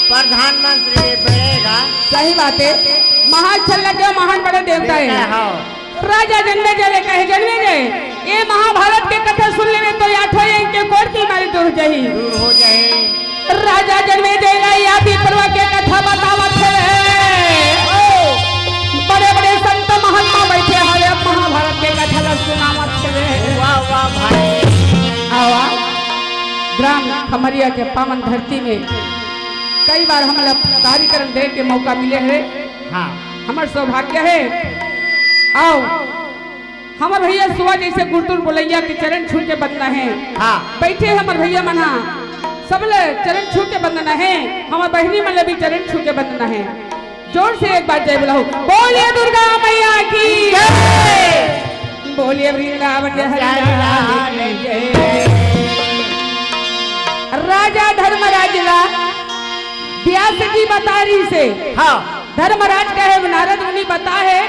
प्रधानमंत्री बढ़ेगा। सही बात है। महान छल के महान बड़े देवता है। राजा जन्मे जले कहे जन्मे जय। ये महाभारत के कथा सुनने में तो याद हो इनके कोट की मारी दूर हो जाए। राजा जन्मे जय यादी पर्व के कथा बतावत है। बड़े बड़े संत महात्मा बैठे हरे महाभारत के कथा सुनावत है। वाह वाह भाई। आवा ग्राम खमरिया के पावन धरती में कई बार हम लोग कार्यक्रम दे के मौका मिले हैं। हाँ हमार सौभाग्य है। आओ हमार भैया सुबह जैसे गुरतुर बोलैया के चरण छू के बंदना है। हाँ बैठे हमार भैया मना सब लोग चरण छू के बंदना है। हमार बहनी मन भी चरण छू के बंदना है। जोर से एक बार जय बुलाओ। बोलिए दुर्गा मैया की जय। बोलिए वृंदावन राजा धर्मराज व्यास जी बतारी से हाँ धर्मराज कहे नारद मुनि बता है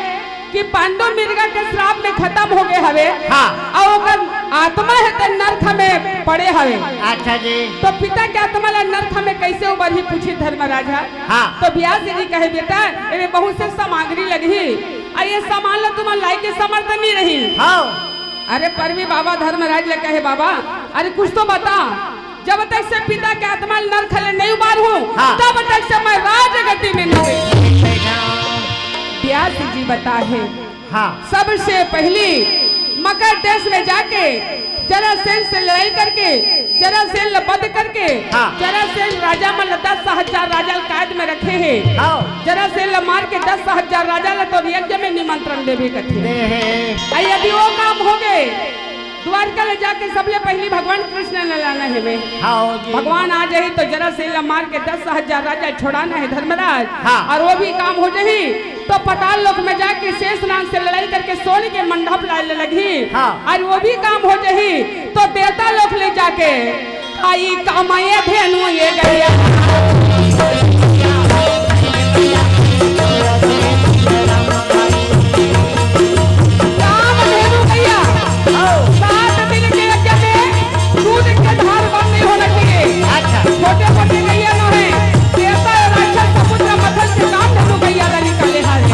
कि पांडव मृगा के श्राप में खत्म हो गए हवे। हाँ और आत्मा है तो नरक में पड़े हवे। अच्छा जी। तो पिता के आत्मा ला नरक में कैसे उबर ही पूछी धर्मराजा। हाँ तो व्यास जी कहे बेटा ये बहुत से सामग्री लगी और ये सामान ला तुम्हारा लाई के समर्थ नहीं रही। हाँ अरे पर भी बाबा धर्मराज ले कहे बाबा अरे कुछ तो बता। जब तक से पिता के आत्मा नरक में नहीं उबार हूँ हाँ। तब तक से मैं राजगति में नहीं। व्यास जी बता है हाँ सबसे पहली मकर देश में जाके जरासेन से लड़ाई करके जरासेन वध करके हाँ। जरासेन राजा में 10,000 राजा कैद में रखे हैं। हाँ जरासेन मार के 10,000 राजा तो यज्ञ में निमंत्रण देवे कथे। यदि वो काम हो गए द्वारका ले जाके सबले पहली भगवान कृष्ण ने लाना है में। हाँ जी। भगवान आ जाए तो जरासेन मार के 10,000 राजा छोड़ाना है धर्मराज। हाँ। और वो भी काम हो जाए तो पताल लोक में जाके शेषनाग से लड़ाई करके सोने के मंडप लाने लगी। हाँ। और वो भी काम हो जाए तो देवता लोक ले जाके आई कमाए धेनु ये गैया काम धेनु गैया 7 दिन के यज्ञ में दूध के धार बंद नहीं होना चाहिए। अच्छा छोटे छोटे गैया न है देवता राक्षस समुद्र मथन से काम धेनु गैया ला निकाले हाल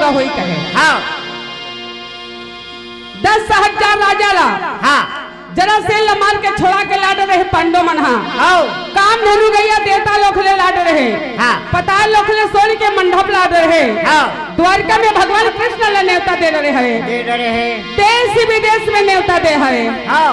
होई कहे। हाँ 10,000 राजा ला हाँ जरासेन मार के छोड़ा के लाड रहे पांडव मन। हाँ काम धेनु गैया देवता लोक ले लाड रहे। हाँ पताल लोक ले सोने के मंडप लाड रहे। हाँ द्वारका में भगवान कृष्ण ले नेवता दे रहे हैं। दे रहे हैं। देश विदेश में नेवता दे है। हाँ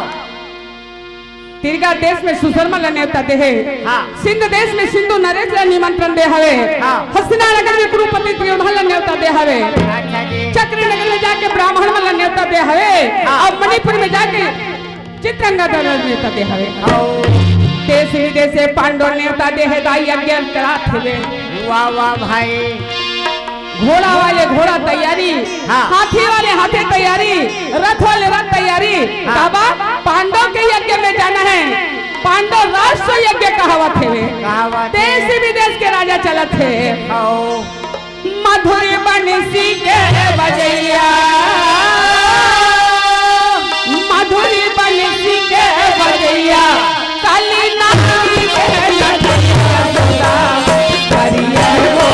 तिरगा देश में सुशर्मा ला नेवता दे है। हाँ सिंध देश में सिंधु नरेश ला निमंत्रण दे हवे। हाँ हस्तिनानगर में कुरुपति दुर्योधन ला नेवता दे हवे। अच्छा जी। चक्रनगर में जाके ब्राह्मण वाला नेवता दे हवे। हाँ। और मणिपुर में जाके चित्रंगदा नेवता दे हवे। हाँ देश विदेश से पांडव नेवता दे है दाई यज्ञ करात हवे। वाह वाह भाई। घोड़ा वाले घोड़ा तैयारी। हाँ। हाथी वाले हाथी तैयारी। रथ वाले रथ तैयारी। हाँ। बाबा पांडव के यज्ञ में जाना है। पांडव राष्ट्र यज्ञ कहावत है। कहावत है। देश विदेश के राजा चलत है। हाँ मधुर बंसी के बजैया मधुर बंसी के बजैया काली नाची के नचैया हरिया हो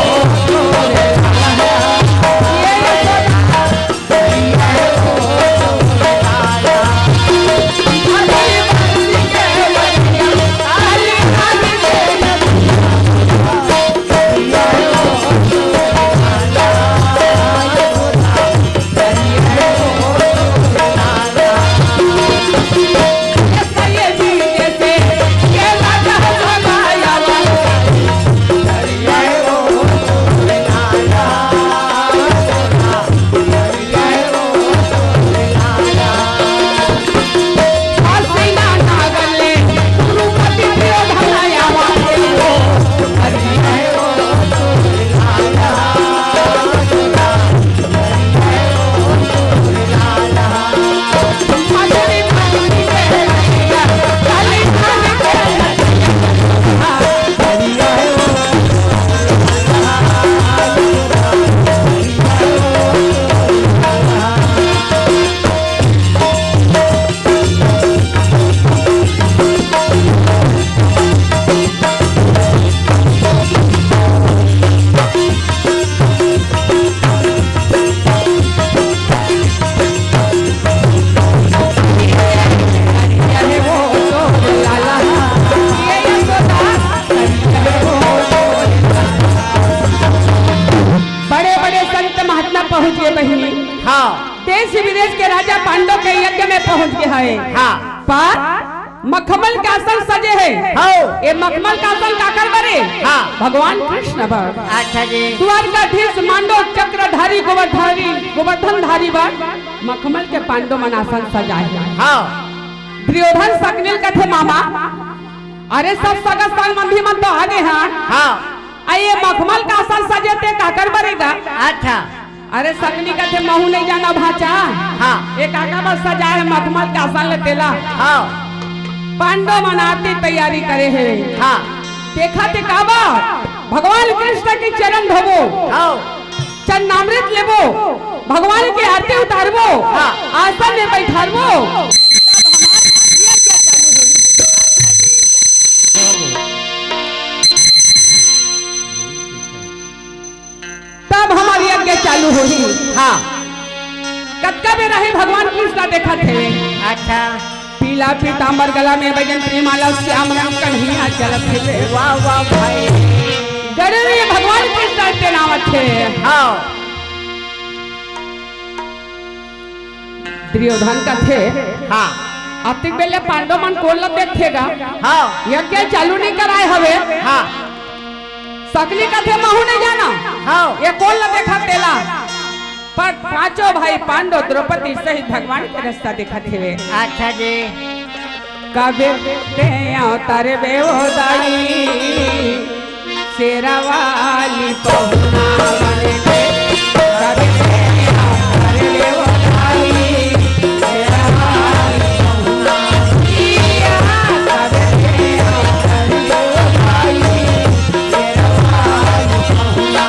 पहुँच गए बहनी। हाँ देश विदेश के राजा पांडव के यज्ञ में पहुँच गए हैं। हाँ पर मखमल का आसन सजे है। हाँ ये मखमल का आसन काकर बने? हाँ भगवान कृष्ण पर। अच्छा जी द्वारकाधीश मांडव चक्रधारी गोवर्धनधारी वर मखमल के पांडव मन आसन सजाए। हाँ दुर्योधन सकनील कथे मामा अरे सब सगा संबंधी मन तो आगे हैं। हाँ आइए मखमल का आसन सजे ते काकर बनेगा? अच्छा अरे सकनी कथे महू नहीं जाना भाचा। हाँ ये काका बस सजाए मखमल का आसन ले तेला। हाँ पांडव मन आरती तैयारी करे है। हाँ देखा ते काबा भगवान कृष्ण के चरण धोबो। हाँ चरणामृत लेबो भगवान की आरती उतारबो। हाँ। आसन में बैठारबो तब हमारी यज्ञ चालू होगी। हाँ कतका में रहे भगवान कृष्ण देखा थे। अच्छा पीला पीताम्बर गला में बैजंती माला श्याम रंग कन्हैया चलत थे। वाह वाह भाई गड़े में भगवान कृष्ण के नाम थे। हाँ दुर्योधन का थे। हाँ अतिक बेले पांडव मन कोल देखेगा। हाँ यज्ञ चालू नहीं कराए हवे। हाँ सकनी का थे महू नहीं जाना। हाँ ये कोल देखा तेला पर पांचों भाई पांडव द्रौपदी सहित भगवान के रास्ता देखा थे। अच्छा जी कबे ते अवतार बेवदाई शेरावाली पहुना बने थे। कबे ते अवतार बेवदाई शेरावाली पहुना किया। कबे ते अवतार बेवदाई शेरावाली पहुना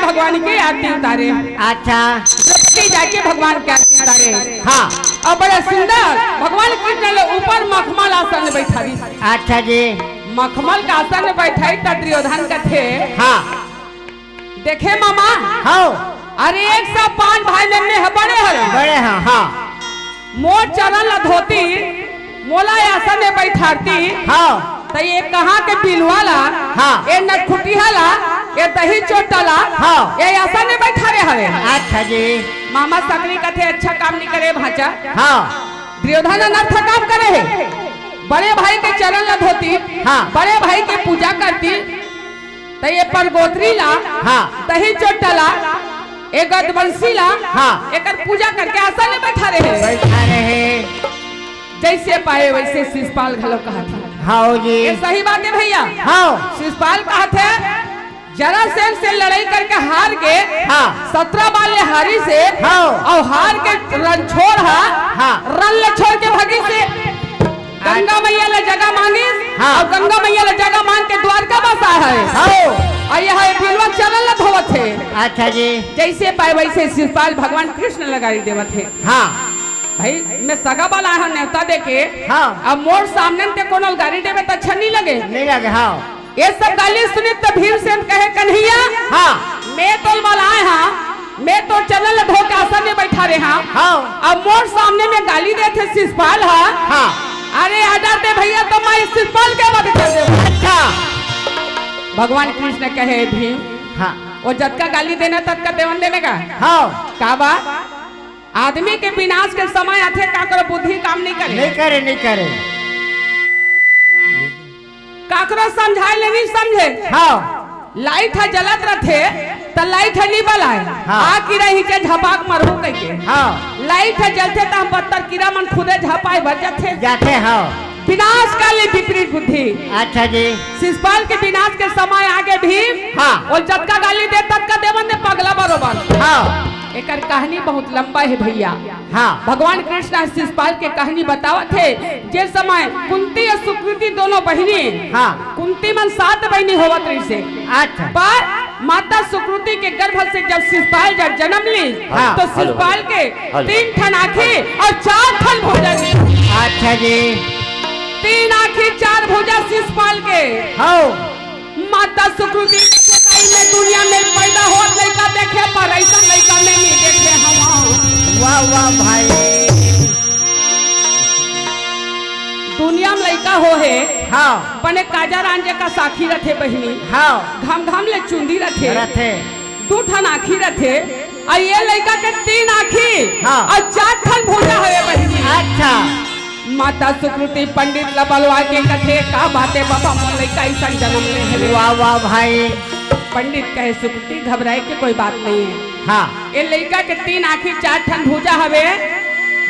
भगवान की आरती उतारे। अच्छा द्रौपदी जाके भगवान की आरती उतारे। हाँ और बड़ा सुंदर भगवान कृष्ण ने ऊपर मखमल आसन में बैठा दी। अच्छा जी मखमल का आसन में बैठाई तो दुर्योधन का थे। हाँ देखे मामा हाँ अरे 105 भाई नन्हे है बड़े बड़े हैं। हाँ मोर चरण ला धोती मोला आसन में बैठाती। हाँ तो ये कहाँ के पिलवाला हाँ ये नटखुटियाला ये दही चोटला हाँ ये आसन में बैठा रहे हवे। अच्छा जी मामा सकनी कथे अच्छा काम नहीं करे भाचा। हाँ दुर्योधन अनर्थ काम करे है बड़े भाई के चरण ला धोती, हाँ। बड़े भाई के पूजा करती, तो ये पर गोत्री ला, हाँ। दही चोटला, एक गदवंशी ला, हाँ। एक पूजा करके आसन में बैठा रहे। बैठा रहे। जैसे पाए वैसे शिषपाल घलो कहा था। हाँ जी। ये सही बात है भैया। हाँ। शिषपाल कहा थे जरासेन से लड़ाई करके हार के, हाँ। 17 वाले हारी से, हाँ। और हार के रन छोड़ हाँ। रन ले छोड़ के भागी से गंगा मैया ने जगह मांगी, हाँ। और गंगा मैया ने जगह मांग के द्वारका बसा है। हाँ। और यह बिलवा चरण ला धोवत है। अच्छा जी। जैसे पाए वैसे शिषपाल भगवान कृष्ण लगाई देवत है। हाँ। भाई मैं सगा वाला है नेवता देके, हाँ। अब मोर सामने ते कोनो गाड़ी देवे तो अच्छा नहीं लगे। नहीं लगे। हाँ। ये सब गाली सुनी तो भीमसेन कहे कन्हैया, हाँ। मैं तो वाला है, मैं तो चलन धो के आसन में बैठा रहे। हाँ। अब मोर सामने में गाली दे थे शिषपाल। हाँ। अरे हटा दे भैया, तो मैं शिषपाल के वध कर दे। अच्छा। भगवान कृष्ण कहे भीम, हाँ। वो जद का गाली देना तद का देवन देने का। हाँ। का बात, आदमी के विनाश के समय आथे का करो बुद्धि काम नहीं करे। नहीं करे, नहीं करे। काकरो समझाए ले नहीं समझे। हाँ। लाइट है जलत रथे, तो लाइट है निबल आए। हाँ। आ कीड़ा ही के झपाक मरहू कह के। हाँ। लाइट है जलते तो हम पत्थर कीड़ा मन खुदे झपाए भर जाते। जाते। हाँ। विनाश काले विपरीत बुद्धि। अच्छा जी। शिषपाल के विनाश के समय आगे भीम, हाँ। और जब का गाली दे तब का देवन दे पगला बरोबर। हाँ। एकर कहानी बहुत लंबा है भैया। हाँ। भगवान कृष्ण शिषपाल के कहानी बतावत थे। जे समय कुंती और सुकृति दोनों बहनी, हाँ। कुंती मन 7 बहनी होवत रही से, अच्छा। पर माता सुकृति के गर्भ से जब शिषपाल जब जन्म ली, हाँ। तो शिषपाल के 3 ठन आँखें और 4 ठन भुजा ली। अच्छा जी। 3 आँखें 4 भुजा शिषपाल के। हाँ। माता सुकृति में दुनिया में पैदा हो लड़का देखे, पर ऐसा लड़का में नहीं देखे हम। वाह वाह भाई। दुनिया में लड़का हो है। हाँ। पने काजा रांझे का साखी रथे बहिनी। हाँ। घम घम ले चुंदी रथे। रथे। 2 ठन आँखी रथे, और ये लड़का के 3 आँखी, हाँ। और 4 ठन भुजा है बहिनी। अच्छा। माता सुकृति पंडित लबलवा के कथे का बातें बाबा मोर लड़का ऐसा जन्म ले है। वाह वाह भाई। पंडित कहे सुकृति घबराए के कोई बात नहीं है। हाँ। ये लड़का के 3 आँखी 4 ठन भुजा हवे,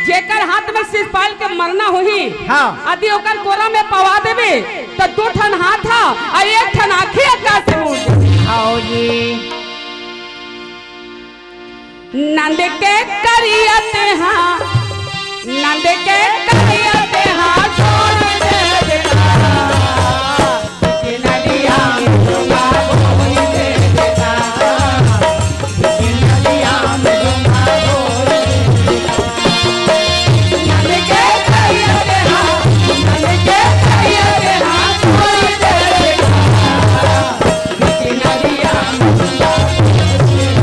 जेकर हाथ में शिषपाल के मरना होही। हाँ। आदि ओकर कोरा में पवा देवे तो 2 ठन हाथ था और 1 ठन आँखी आकाश से उड़। हाँ जी। नंद के करियते हाँ, नंद के करियते हाँ, छोड़ दे देना कि नदिया में डूबा बोल दे देना, कि नदिया में डूबा बोल दे देना। नंद के करियते हाँ, नंद के करियते हाँ, छोड़ दे देना कि नदिया में डूबा बोल दे देना।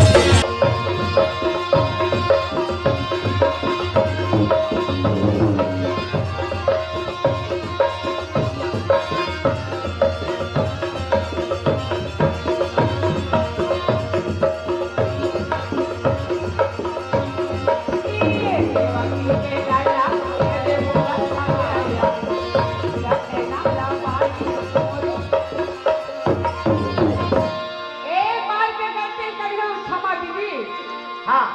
हाँ।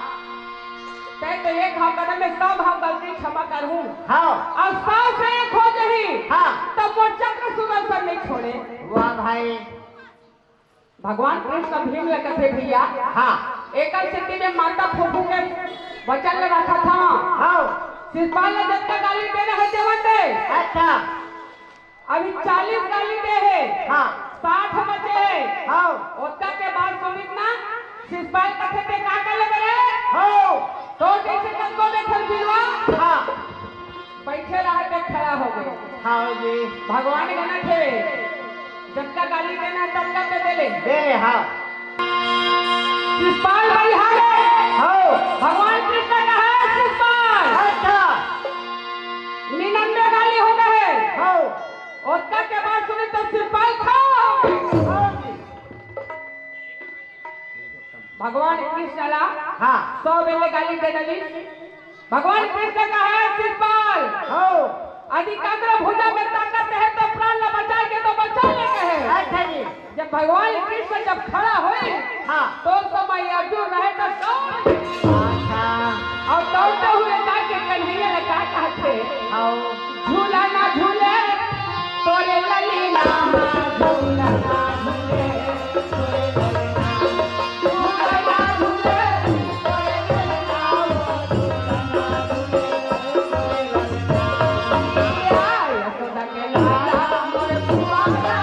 तो एक हम कदम में सब हम गलती क्षमा करूं। हाँ। और 100 से 1 हो जही। हाँ। तो मोचक्र सुदर्शन नहीं छोड़े। वाह भाई। भगवान कृष्ण भीम ले कथे भैया। हाँ। एक स्थिति में माता फूफू के वचन ले रखा था। हाँ। शिषपाल ने जब तक गाली दे रहे देवन दे। अच्छा। अभी 40 गाली दे है। हाँ। 60 बचे है। हाँ। उसका के बाद सुनित ना शिषपाल कथे पे का कर ले रे। हाँ। तो जैसे कनको बैठल बिलवा। हाँ। बैठे रहे के खड़ा हो गए। हाँ जी। भगवान गना थे जब का गाली देना तब का पे दे ले। दे। हाँ। शिषपाल भाई हारे। हाँ। भगवान कृष्ण का है शिषपाल। अच्छा। 99 गाली हो गए। हाँ। उसका के बाद सुने तो शिषपाल खाओ। हाँ जी। भगवान कृष्ण ला। हाँ। 100 बेले गाली दे डली। भगवान कृष्ण का है शिषपाल। हाँ। अधिकांतर भुजा में ताकत है तो प्राण न बचाएंगे तो बचा लेंगे है। अच्छा जी। जब भगवान कृष्ण जब खड़ा हुए हाँ। तो समय अर्जुन रहे तो दौड़ अच्छा। और दौड़ते हुए जाके कन्हैया ने क्या कहते आओ। झूला ना झूले तोरे ललीना झूला ना झूले झूला ना झूले तोरे ललीना यशोदा के लाला मोरे कुमारा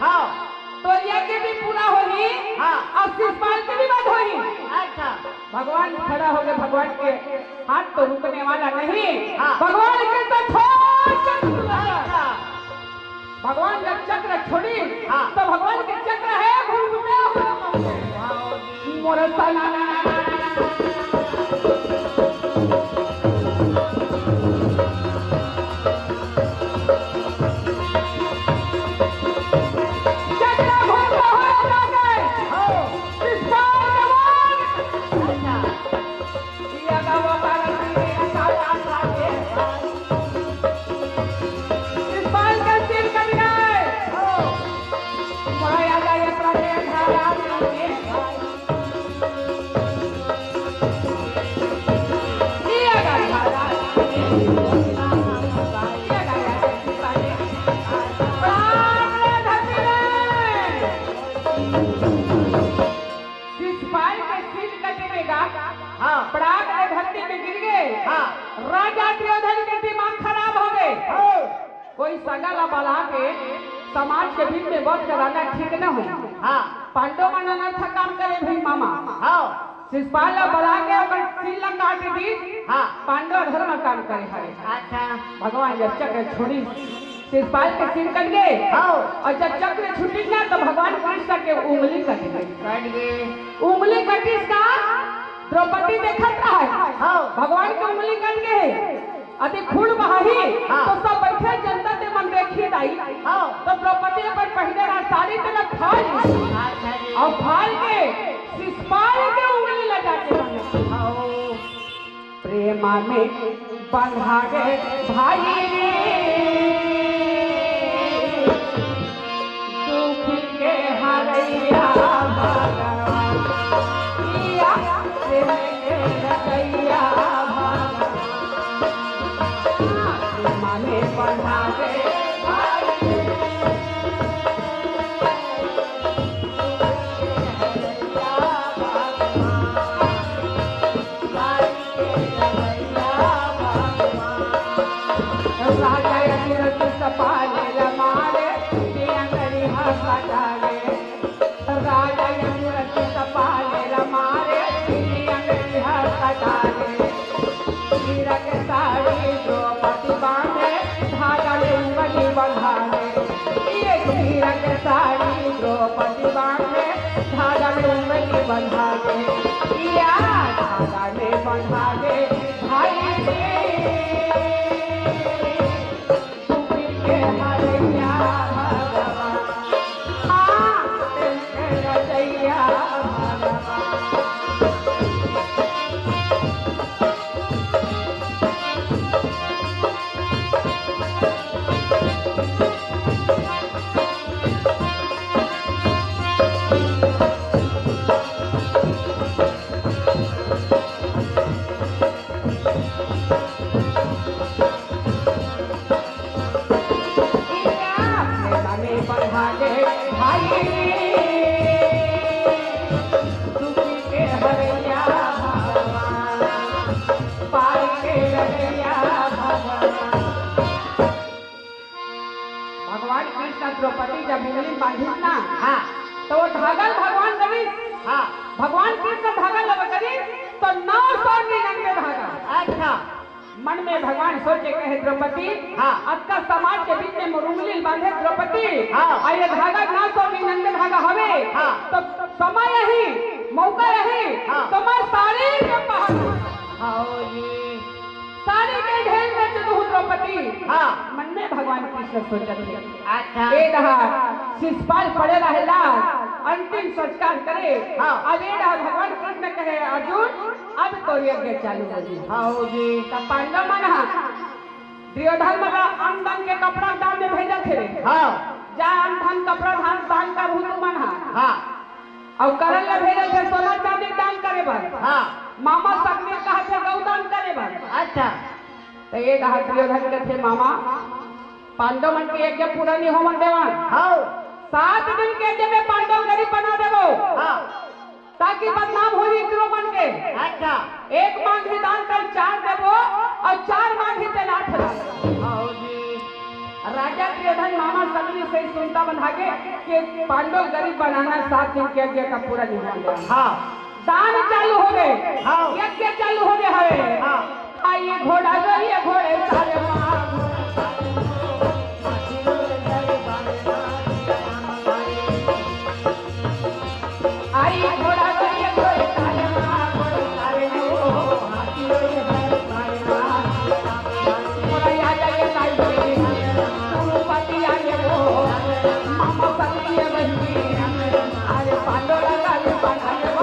हाँ। तो यज्ञ भी पूरा होगी। हाँ। और शिषपाल की भी बात होगी। अच्छा। भगवान खड़ा हो गए, भगवान के हाथ तो रुकने वाला नहीं। हाँ। भगवान के तो अच्छा। भगवान जब चक्र छोड़ी हाँ। तो भगवान के चक्र है घूमते हुए मोर प्राग ने धरती में गिर गए। हाँ। राजा दुर्योधन के दिमाग खराब हो गए। कोई सगला बला के समाज के बीच में बात कराना ठीक न हो। हाँ। पांडव मनना था काम करे भाई मामा। हाँ। शिषपाल बला के अगर सिल काट दी। हाँ। पांडव धर्म काम करे हरे। अच्छा। भगवान जब चक्र छोड़ी शिषपाल के सिर कट गए। हाँ। और जब चक्र छुटी ना तो भगवान कृष्ण के उंगली कट गई। उंगली कटी का द्रौपदी देखा है। हाँ। भगवान की उंगली कट गए अति खून बहाही। हाँ। तो सब बैठे जनता से मन देखी दाई। हाँ। तो द्रौपदी पर पहले साड़ी तो न फाड़ और फाड़ के शिषपाल के उंगली लगा के प्रेमा में बंधा गए भाई दुख के हरैया बंधा दे या धागा में बंधा दे भाई दुख के हरैया भगवान हाँ रचैया उंगली बांधी ना हाँ तो वो धागल भगवान करी हाँ भगवान कृष्ण धागा लगा करी तो 999 धागा। अच्छा मन में भगवान सोचे कहे द्रौपदी हाँ अक्का समाज के बीच में उंगली बांधे द्रौपदी हाँ और ये धागा 999 धागा हवे हाँ तो समय यही मौका यही हाँ तो मैं साड़ी के पहन हाँ जी साड़ी के ढेर में चलू द्रौपदी हाँ मन में भगवान कृष्ण सोचत थे अच्छा ए रहा शिषपाल पड़े रहेला अंतिम संस्कार करे हाँ अब ए रहा भगवान कृष्ण कहे अर्जुन अब तो यज्ञ चालू हो जी हाँ जी तब पांडव मन दुर्योधन मगा अन्न धन के कपड़ा दान में भेजा थे हाँ जा अन्न धन कपड़ा दान कर हुतु मन हाँ और करल ले भेजे थे सोना चांदी दान करे बस हाँ मामा सकने कहा थे गौदान करे बस अच्छा तो ये कहा दुर्योधन के थे मामा पांडव मन के यज्ञ पूरा नहीं हो मन देवान हाँ 7 दिन के यज्ञ में पांडव गरीब बना देवो हाँ ताकि बदनाम हो इकरो मन के अच्छा एक मांग ही दान कर 4 देवो और 4 मांग ही तेल 8 हाँ जी राजा दुर्योधन मामा सगरी से सुनता बंधा के कि पांडव गरीब बनाना 7 दिन के यज्ञ का पूरा नहीं हो गया हाँ दान चालू हो गए हाँ यज्ञ चालू हो गए हवे हाँ आइए घोड़ा जो ये घोड़े सारे आई घोड़ा जो ये घोड़े सारे घोड़ा आ जाए ताई पति आए वो मामा पति बहनी अरे पांडव लगा ले पांडव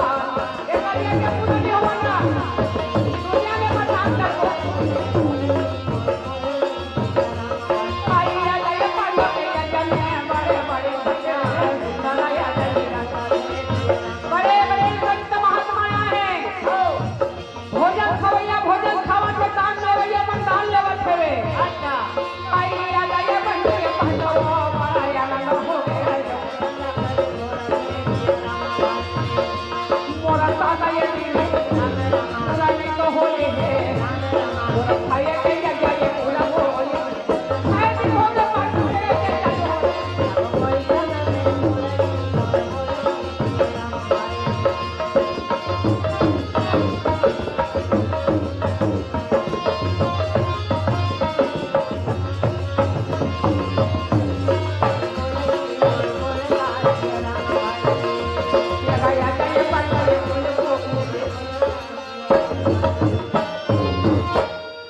एक बार ये पूरा नहीं होना दुनिया में बदनाम कर आई आ जाए पांडव के यज्ञ में बड़े बड़े लड़ाया बड़े बड़े संत महात्मा आए भोजन खवैया भोजन खावा के दान लेवैया मन दान लेवत हेवे अच्छा आई आ जाए बंदे पांडव बड़ा आनंद हो गए मोरा सादा ये दिन रानी तो होले है मोरा खाए के यज्ञ ये पूरा हो मैं दिन हो गए पांडव के यज्ञ चालू लगाया जाए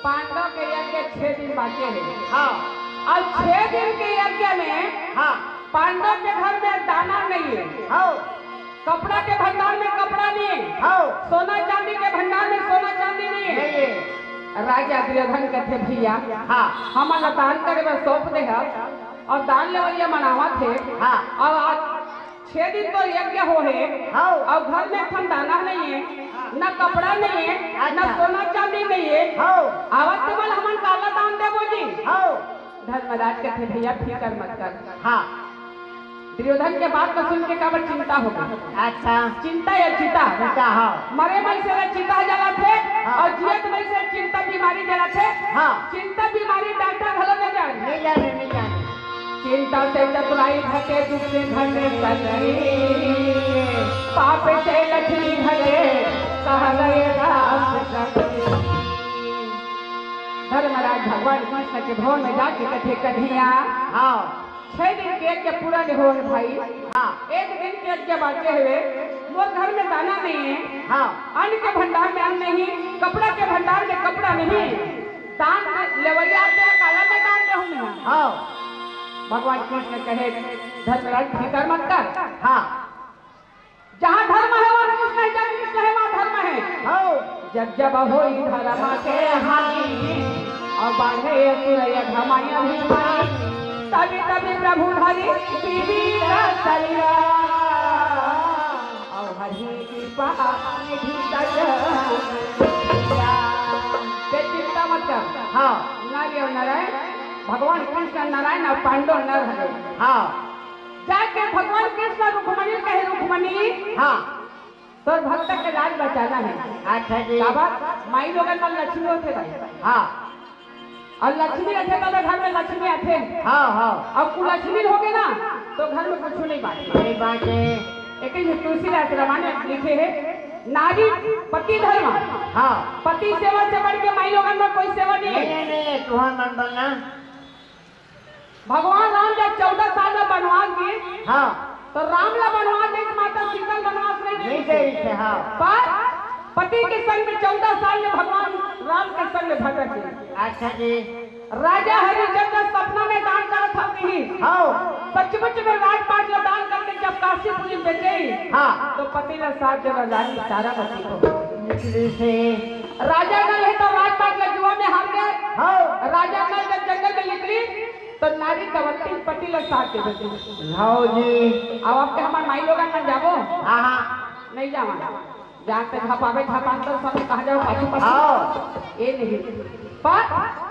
पांडव के यज्ञ 6 दिन बाकी है हाँ और 6 दिन के यज्ञ में हाँ पांडव के घर में दाना नहीं है हाँ कपड़ा के भंडार में कपड़ा नहीं है हाँ सोना चांदी के भंडार में सोना चांदी नहीं है नहीं है राजा दुर्योधन के थे भैया हाँ हम दान करे बस सौंप दे और दान लेवैया मनावा थे हाँ और आज 6 दिन तो यज्ञ हो है हाँ और घर में ठन दाना नहीं है न कपड़ा नहीं है न सोना चांदी नहीं है हाँ आवत केवल हमन काला दान देवो जी हाँ धर्मराज के थे भैया फिकर मत कर हाँ दुर्योधन के बात को सुन के काबर चिंता होगा अच्छा चिंता या चिता अच्छा हाँ मरे मई से चिता जला थे हाँ। और जियत मई से चिंता बीमारी जला थे हाँ चिंता बीमारी डॉक्टर भलो न जाने नहीं जाने नहीं जाने चिंता से चतुराई घटे दुख से घटे कलरी पाप से लक्ष्मी घटे कहा गए धर्मराज भगवान कृष्ण के भवन में जाके कथे कन्हैया हाँ 6 दिन के यज्ञ पूरा नहीं हो भाई हाँ 1 दिन के यज्ञ बांटे हुए मोर घर में दाना नहीं है हाँ अन्न के भंडार में अन्न नहीं कपड़ा के भंडार में कपड़ा नहीं दान लेवैया आते हैं काला में दान रहूंगा हाँ भगवान कृष्ण कहे धर्मराज फिकर मत कर हाँ जहाँ धर्म है वहाँ कृष्ण है जब कृष्ण है वहाँ धर्म है हाँ जब जब हो धर्म के हानि और बाढ़े असुरय धमाया भी तभी तभी प्रभु हरि पीवी रसलिया और हरि कृपा निधि ते चिंता मत कर हाँ नारियल नारायण भगवान कृष्ण नारायण और पांडव नर है हाँ जाके भगवान कृष्ण रुक्मणी कहे रुक्मणी हाँ तो भक्त के लाज बचाना है अच्छा जी बाबा माई लोगन मन लक्ष्मी होते भाई हाँ और लक्ष्मी रखे तो घर में लक्ष्मी आते। हाँ हाँ अब कुलक्ष्मी हो गए ना तो घर में कुछ नहीं बात। ये बात है। एक ही तुलसीदास रामायण में लिखे है नारी पति धर्म। हाँ पति सेवा से बढ़ के माई लोगन में कोई सेवा नहीं है। नहीं तुहार मन बनना। भगवान राम जब 14 साल में वनवास गए हाँ तो राम ला वनवास देख माता सीता वनवास नहीं नहीं गई थे। हाँ पर पति के संग में 14 साल में भगवान राम के संग में भटक गए। अच्छा जी। राजा हरिश्चंद्र सपना में दान करा था नहीं। हाँ सचमुच में राजपाट में दान करके जब काशीपुरी में गई हाँ तो पति ने 7 जगह रानी सारा पति को निकली से। राजा नल है तो राजपाट में जुआ में हार गए। हाँ राजा नल जब जंगल में निकली तो नारी कवंती पति ले साथ दे देती। हाँ जी। अब आपके हमारे माई लोग में जाबो हाँ हाँ नहीं जावा जहाँ तक घपावे घपांतर सब कहा जाओ पाछू पाछू हाँ ये नहीं। पर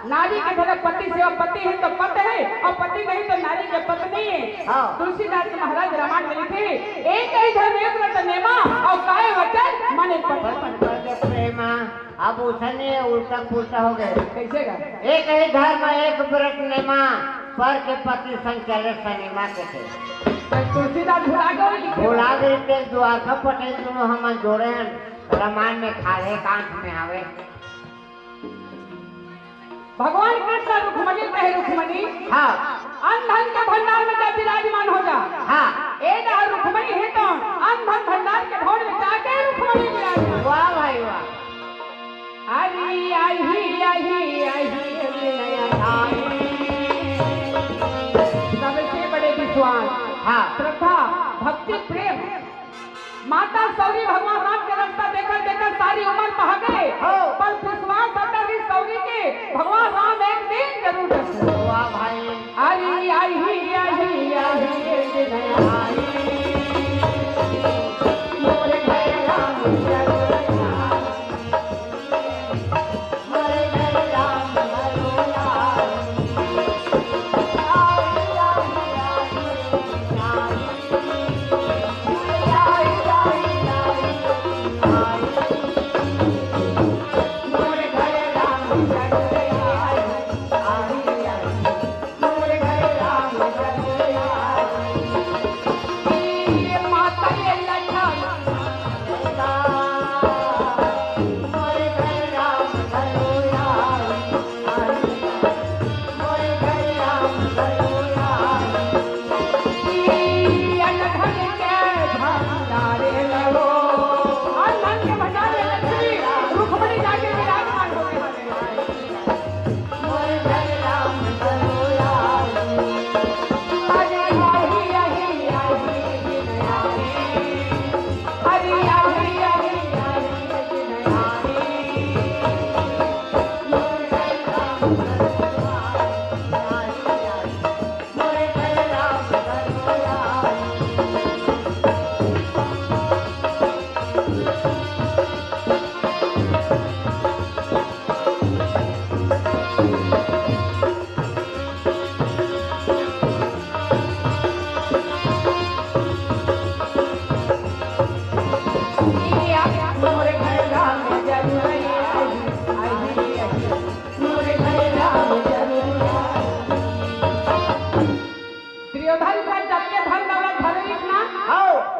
नारी के तरफ पति सेवा पति है तो पत है और पति नहीं तो नारी के पत्नी है। हाँ। तुलसीदास महाराज रामायण में लिखे एक ही धर्म एक व्रत नेमा और काय वचन माने पति प्रेमा। अब उसने उल्टा पुल्टा हो गए। कैसे का एक ही धर्म एक व्रत नेमा पर के पति संग चले सनेमा के थे। तुलसीदास भुला गए लिखे भुला गए थे। द्वारका पटेल दोनों हम जोड़े हैं रामायण में खाले कांठ में आवे। भगवान कृष्ण रुक्मणी कहे रुक्मणी हाँ अन्न धन के भंडार में जब विराजमान हो जा। हाँ ए ना रुक्मणी है तो अन्न धन भंडार के भोर में जाके रुक्मणी विराजमान। वाह भाई वाह। आई आई सबसे बड़े विश्वास हाँ श्रद्धा भक्ति प्रेम माता सौरी भगवान राम के रास्ता देखकर देखकर सारी उम्र बहा गए। पर विश्वास होता भी सौरी के भगवान राम एक दिन जरूर दर्शन। वाह भाई। आई मोरे घर राम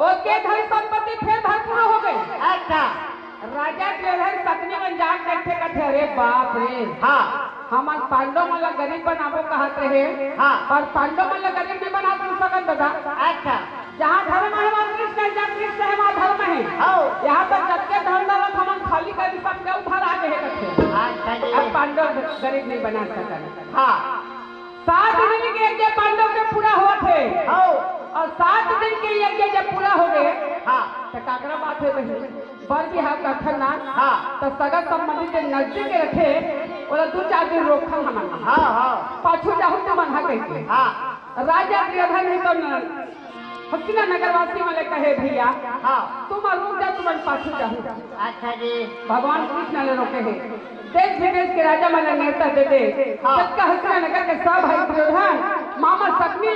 ओके धन संपत्ति फिर भरपूर हो गई। अच्छा राजा ड्राइवर पत्नी में जाग बैठे कथे अरे बाप रे। हाँ हमार पांडव मला गरीब बनाबो कहत रहे। हाँ और पांडव मला गरीब नहीं बना तू सकत दादा। अच्छा जहाँ धर्म है वहाँ कृष्ण है, जहाँ कृष्ण है वहाँ धर्म है। यहाँ पर जब के धर्म दौलत हम खाली कर सबके उधर आ गए कथे। अच्छा जी। अब पांडव गरीब नहीं बना सकत। हाँ 7 दिन के यज्ञ पांडव के पूरा हुआ थे। और 7 दिन के यज्ञ जब पूरा हो गए हाँ तो काकरा बात है बहन बर बिहार का खन्ना। हाँ तो सगा संबंधी के नजदीक रखे बोला 2-4 दिन रोकथाम हमारा। हाँ हाँ पाछू जाहू तो बंधा गई। हाँ राजा दुर्योधन है तो हसीना नगरवासी वाले कहे भैया हाँ तुम रुक जा तुम पाछू जाहू। अच्छा जी। भगवान कृष्ण ने रोके हैं देश विदेश के राजा मन नेता दे दे जब का हसीना नगर के सब भाई दुर्योधन मामा सकनी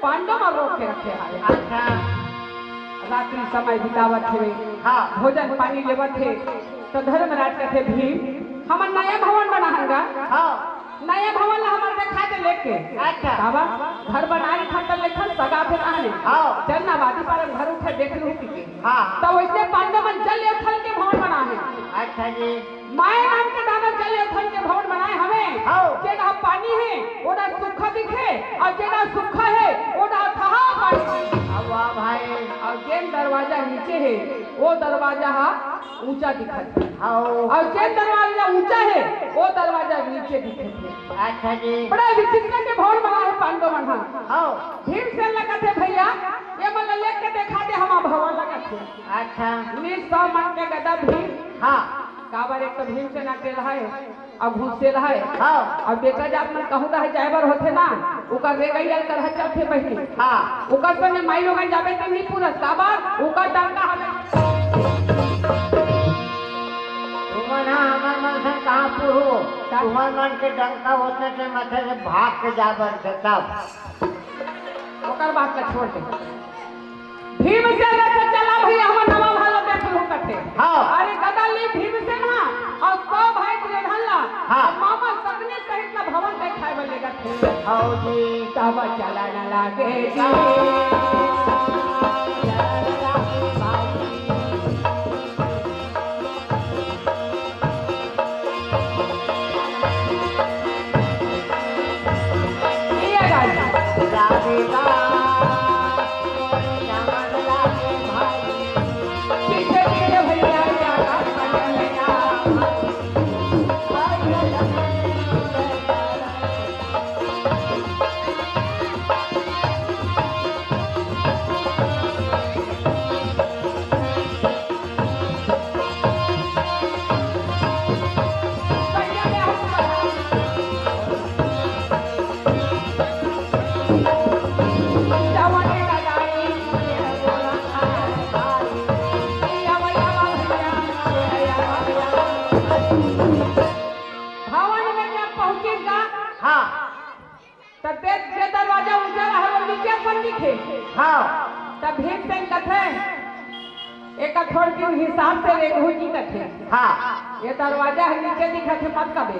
पांडव और रोक के रखे हैं। अच्छा रात्रि समय बितावत थे। हाँ भोजन पानी लेवत थे तो धर्मराज कहते भीम हमार नया भवन बना हंगा। हाँ नया भवन ला हमारे देखा दे लेके अच्छा बाबा घर बनाई खतर लेखन सगा फिर आने हाँ जन्नावादी पर घर उठे देख लू के हाँ तो वैसे पांडवन जल स्थल के भवन बना है अच्छा जी माए नाम के दादा जल स्थल के भवन बनाए हमें हाँ जेना पानी है ओदा सूखा दिखे और जेना सूखा है ओदा अथाह पानी वाह भाई और जेन दरवाजा नीचे है वो दरवाजा ऊंचा दिखत है हाँ और जेन दरवाजा ऊंचा है वो दरवाजा नीचे दिखत है अच्छा जी बड़ा विचित्र के भवन बना है पांडवन हाँ भीमसेन लगत है भैया ये मन लेख के देखा दे हम भवन लगत है अच्छा 1900 मन के गदा भीम हाँ काबर एक तो भीमसेन अकेला है और घुसे रहा है हाँ और बेटा जात में कहूँ रहा जायबर होते ना उका रे गई कर चलते बहिनी हाँ उका संगे माई लोग जाबे त नहीं पूरा काबर उका डंका हमें तुम्हारा हमार मन से कहाँ पूरो तुम्हार मन के डंका होने से मथे से भाग के जाबर से तब ओकर बात का छोड़ दे भीमसेन लेके चला भैया हम नवा भालो देख लू कथे हाँ अरे गदाली भीमसेन और 100 भाई दुर्योधन ला हाँ मामा सकने सहित ना भवन देखाए वाले थे हाँ जी तब चला न लागे जी ये गाड़ी राधिका पीछे पीछे भैया जागा कन्हैया हाँ दरवाजा ऊंचा रहा नीचे पर दिखे हाँ तब भीमसेन कथे एक थोड़ के हिसाब से रेगू जी कथे हाँ ये दरवाजा है नीचे दिखत है मत कबे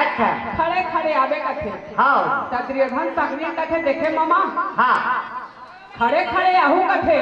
अच्छा खड़े खड़े आवे कथे हाँ तब दुर्योधन सकनी कथे देखे मामा हाँ खड़े खड़े आहू कथे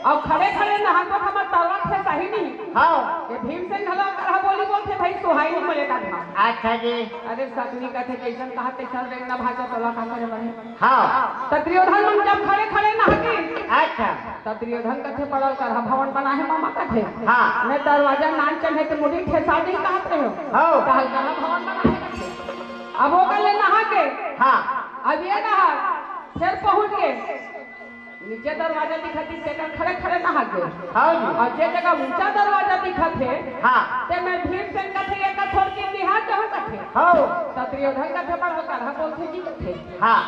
और खड़े खड़े नहा तो हमर तलवार से सही नहीं हाँ ये भीमसेन हलो करहा बोली बोलते भाई सुहाई नहीं मिलेगा था अच्छा जी अरे सकनी कथे जैसन कहा तैसन रेंगना भाषा तला का करे बने हाँ तब दुर्योधन मन जब खड़े खड़े नहा के अच्छा तब दुर्योधन कथे पड़ल कर भवन बना है मामा कथे हाँ मैं दरवाजा नान चढ़े तो मुड़ी ठेसा नहीं कहते हो हाँ कहल कर भवन बना है कथे अब वो कल नहा के हाँ अब ये नहा फिर पहुंच के नीचे दरवाजा दिखती से खड़े खड़े नहा गए हाँ जी और जे जगह ऊंचा दरवाजा दिखत है हाँ ते मैं भीमसेन कथे एक थोड़ के निहार जहां कथे हाँ तब दुर्योधन कथे पर होकर हा बोलते जी कथे हाँ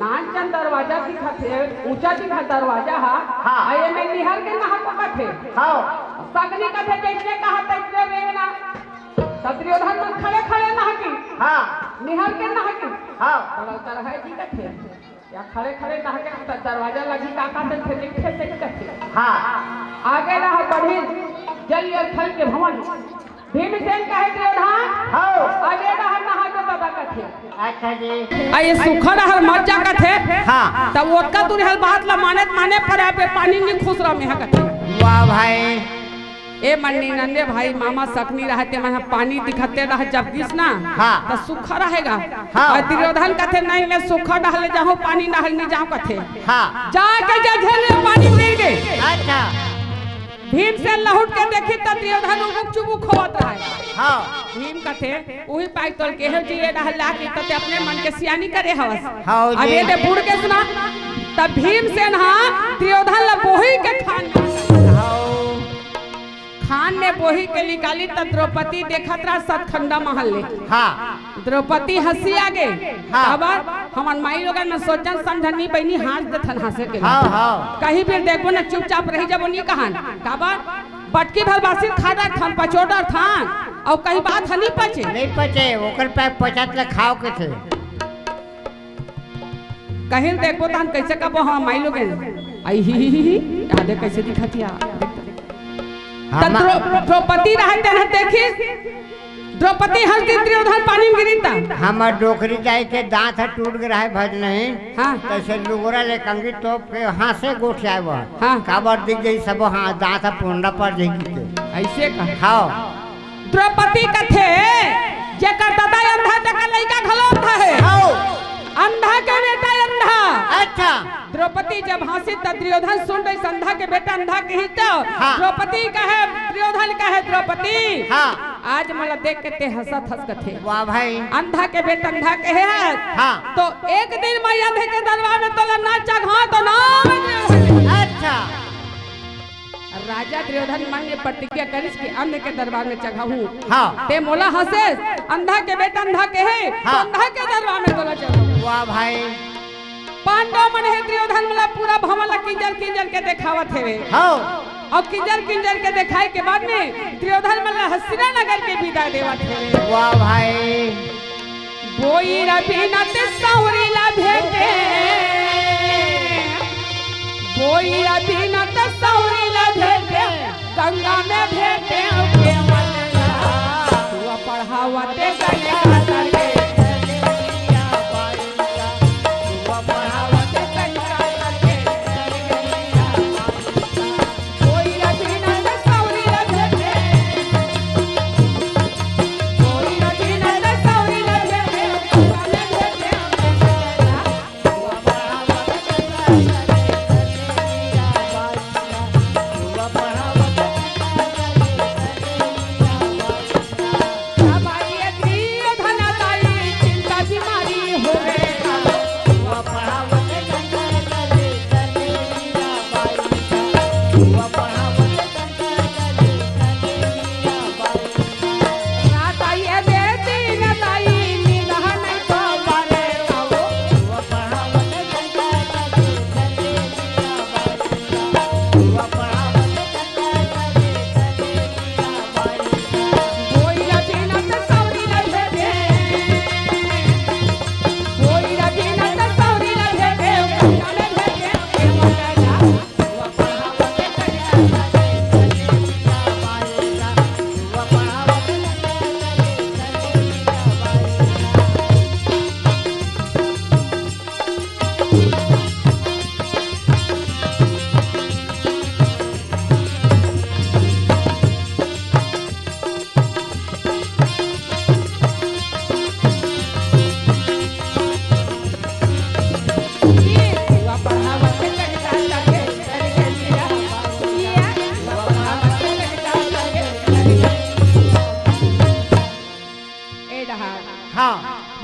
नानचंद दरवाजा दिखत है ऊंचा दिखत दरवाजा हा हाँ आये में निहार के नहा को कथे हाँ सकनी कथे जैसे कहा तैसे रेंगना तब दुर्योधन में खड़े खड़े नहा की हाँ निहार के नहा की हाँ बड़ा उतर है जी कथे या खड़े खड़े नहा के दरवाजा लगी काका से लिखे से कथे हाँ आगे रहा बढ़ी जल स्थल के भवन भीमसेन कहे दुर्योधन हाँ आगे रहा नहा के बाबा कथे अच्छा जी आये सुखा रहल मज्जा कथे हाँ तब ओटका तू रहल बात ला माने पर पे पानी में खुश रह में कथे वाह भाई ए मन्नी नंदे भाई मामा सकनी रहते मन पानी दिखते रह जब दिस ना हाँ तो सूखा रहेगा हाँ और दुर्योधन कथे नहीं मैं सूखा डाले जाऊं पानी डाल नहीं जाऊं कथे हाँ जाके जझेले पानी गिर गए अच्छा भीमसेन लहुट के देखी त दुर्योधन उमुक चुमुक होत रहे हाँ भीम कथे वही पाई तोल के है जी ये डहला के तते अपने मन के सियानी करे हवस हाँ अब जी ये दे बूढ़ के सुना तब भीमसेन हां दुर्योधन ला बोही के खान में बोही के निकाली तब द्रौपदी देखत रहा सतखंडा महल ले हाँ द्रौपदी हंसी आगे हाँ। खबर हमन माई लोगन में सोचन समझनी बहनी हाथ दथन हंसे के हाँ हाँ कहीं भी देखो ना चुपचाप रही जब नहीं कहन खबर बटकी भरबासी खादा थान पचोडर थान और कहीं बात हनी पचे नहीं पचे ओकर पे 50 लाख खाओ के थे कहीं देखो तो हम कैसे कबो हम माई लोगन आई ही आधे कैसे दिखतिया द्रौपदी रहते हैं देखी द्रौपदी हर दिन दुर्योधन पानी में गिरीता हमार डोकरी जाए के दांत टूट गया है भज नहीं हाँ। तैसे लुगोरा ले कंगी टोप के हाथ से गोठ जाए वो हाँ। काबर दिख गई सब हाँ दांत पुंडा पर जाएगी के ऐसे का हाँ द्रौपदी कथे जेकर दादा अंधा तक लइका घलो अंधा है हाँ अंधा के बेटा अंधा अच्छा द्रौपदी जब हंसी तब दुर्योधन सुन रही अंधा के बेटा अंधा के ही तो हाँ। द्रौपदी कहे दुर्योधन कहे द्रौपदी हाँ आज मला देख के ते हंसत हंस कथे वाह भाई अंधा के बेटा अंधा के है हाँ तो एक दिन मैं अंधे के दरबार में तोला नाचा घा तो ना अच्छा राजा दुर्योधन मन ने प्रतिज्ञा करिस कि अंधे के दरबार में चढ़ाऊं हाँ ते मोला हंसे अंधा के बेटा अंधा के है तो हाँ। अंधा के दरबार में तोला चढ़ाऊं वाह भाई पांडव मन है दुर्योधन मला पूरा भमला किंजर किंजर के दिखावत है हाँ और किंजर किंजर के दिखाए के बाद में दुर्योधन मला हस्तिना नगर के विदाई देवत है वाह भाई बोई रबीना ते सौरी ला भेटे बोई रबीना ते सौरी ला भेटे गंगा में भेटे के मलया तू पढ़ावते गंगा करके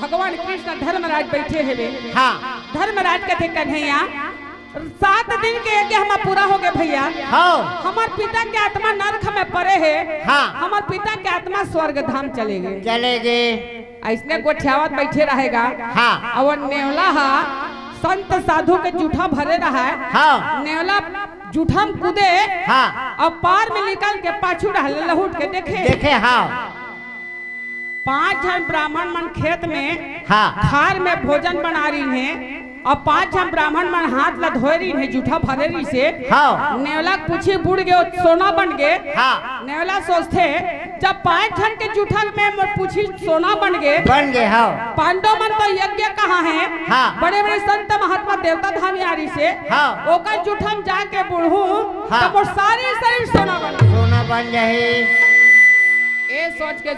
भगवान कृष्ण धर्मराज बैठे हेवे हाँ धर्मराज कथे कन्हैया 7 दिन के यज्ञ हमारा पूरा हो गए भैया हाँ हमार पिता के आत्मा नरक में पड़े है हाँ हमार पिता के आत्मा स्वर्ग धाम चले गए चलेगे ऐसने गोठियावत बैठे रहेगा हाँ और नेवला हा संत साधु के जूठा भरे रहा है हाँ नेवला जूठा में कूदे हाँ और पार में निकल के पाछू लहुट के देखे देखे हाँ 5 जन ब्राह्मण मन खेत में हाँ खार में भोजन बना रही हैं और 5 जन ब्राह्मण मन हाथ ला धोए रही है जूठा भरे रही से हाँ नेवला पूछी बुड़ गए सोना बन गए हाँ नेवला सोचते जब 5 जन के जूठा में पूछी सोना बन गए हाँ पांडव मन तो यज्ञ कहाँ है हाँ बड़े बड़े संत महात्मा देवता धामी आरी से हाँ ओकर जूठा में जाके बुढ़ू हाँ। तब वो सारे शरीर सोना बन जाए ए सोच के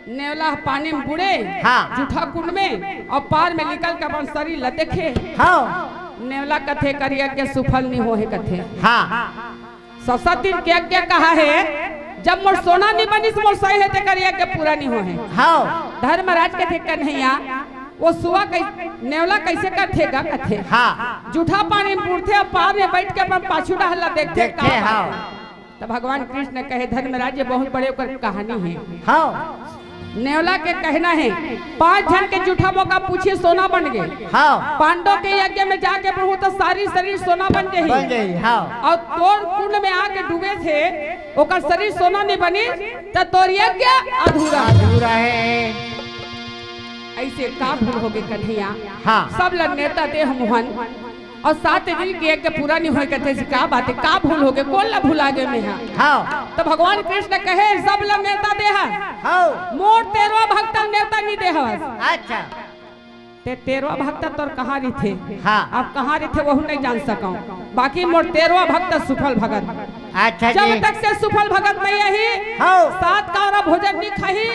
नेवला पानी में बुड़े हाँ। जूठा कुंड में और पार में निकल के अपन शरीर ला देखे हाँ नेवला कथे करिया के सुफल नहीं होए कथे हाँ ससती के क्या कहा है जब मोर सोना नहीं बनी मोर सही है ते करिया के पूरा नहीं होए हाँ धर्मराज कथे कन्हैया वो सुआ नेवला कैसे कथेगा कथे हाँ जूठा पानी में बुड़ते और पार में बैठ के अपन पाछू डहला देखते देखे हाँ तो भगवान कृष्ण कहे धर्मराज ये बहुत बड़े ओकर कहानी है हाँ नेवला के कहना है 5 जन के जूठा मौका पूछिए सोना बन गए हाँ पांडव के यज्ञ में जाके प्रभु तो सारी शरीर सोना बन गई हाँ और तोर कुंड में आके डूबे थे ओकर शरीर सोना नहीं बनी तो तोर यज्ञ अधूरा है ऐसे का भूल हो गए कन्हैया हाँ सब लग नेता देह मोहन और 7 दिन के एक पूरा नहीं होए कहते से का बात है का भूल हो गए कौन ला भुला गए में हाँ तो भगवान कृष्ण कहे सब लोग नेता दे हाँ मोर 13 भक्त नेता नहीं दे अच्छा ते 13 भक्त तोर कहाँ रही थे हाँ अब कहाँ रही थे वह नहीं जान सका बाकी मोर 13 भक्त सुफल भगत अच्छा जब जी तक से सुफल भगत नहीं यही हाँ 7 कौरा भोजन नहीं खाही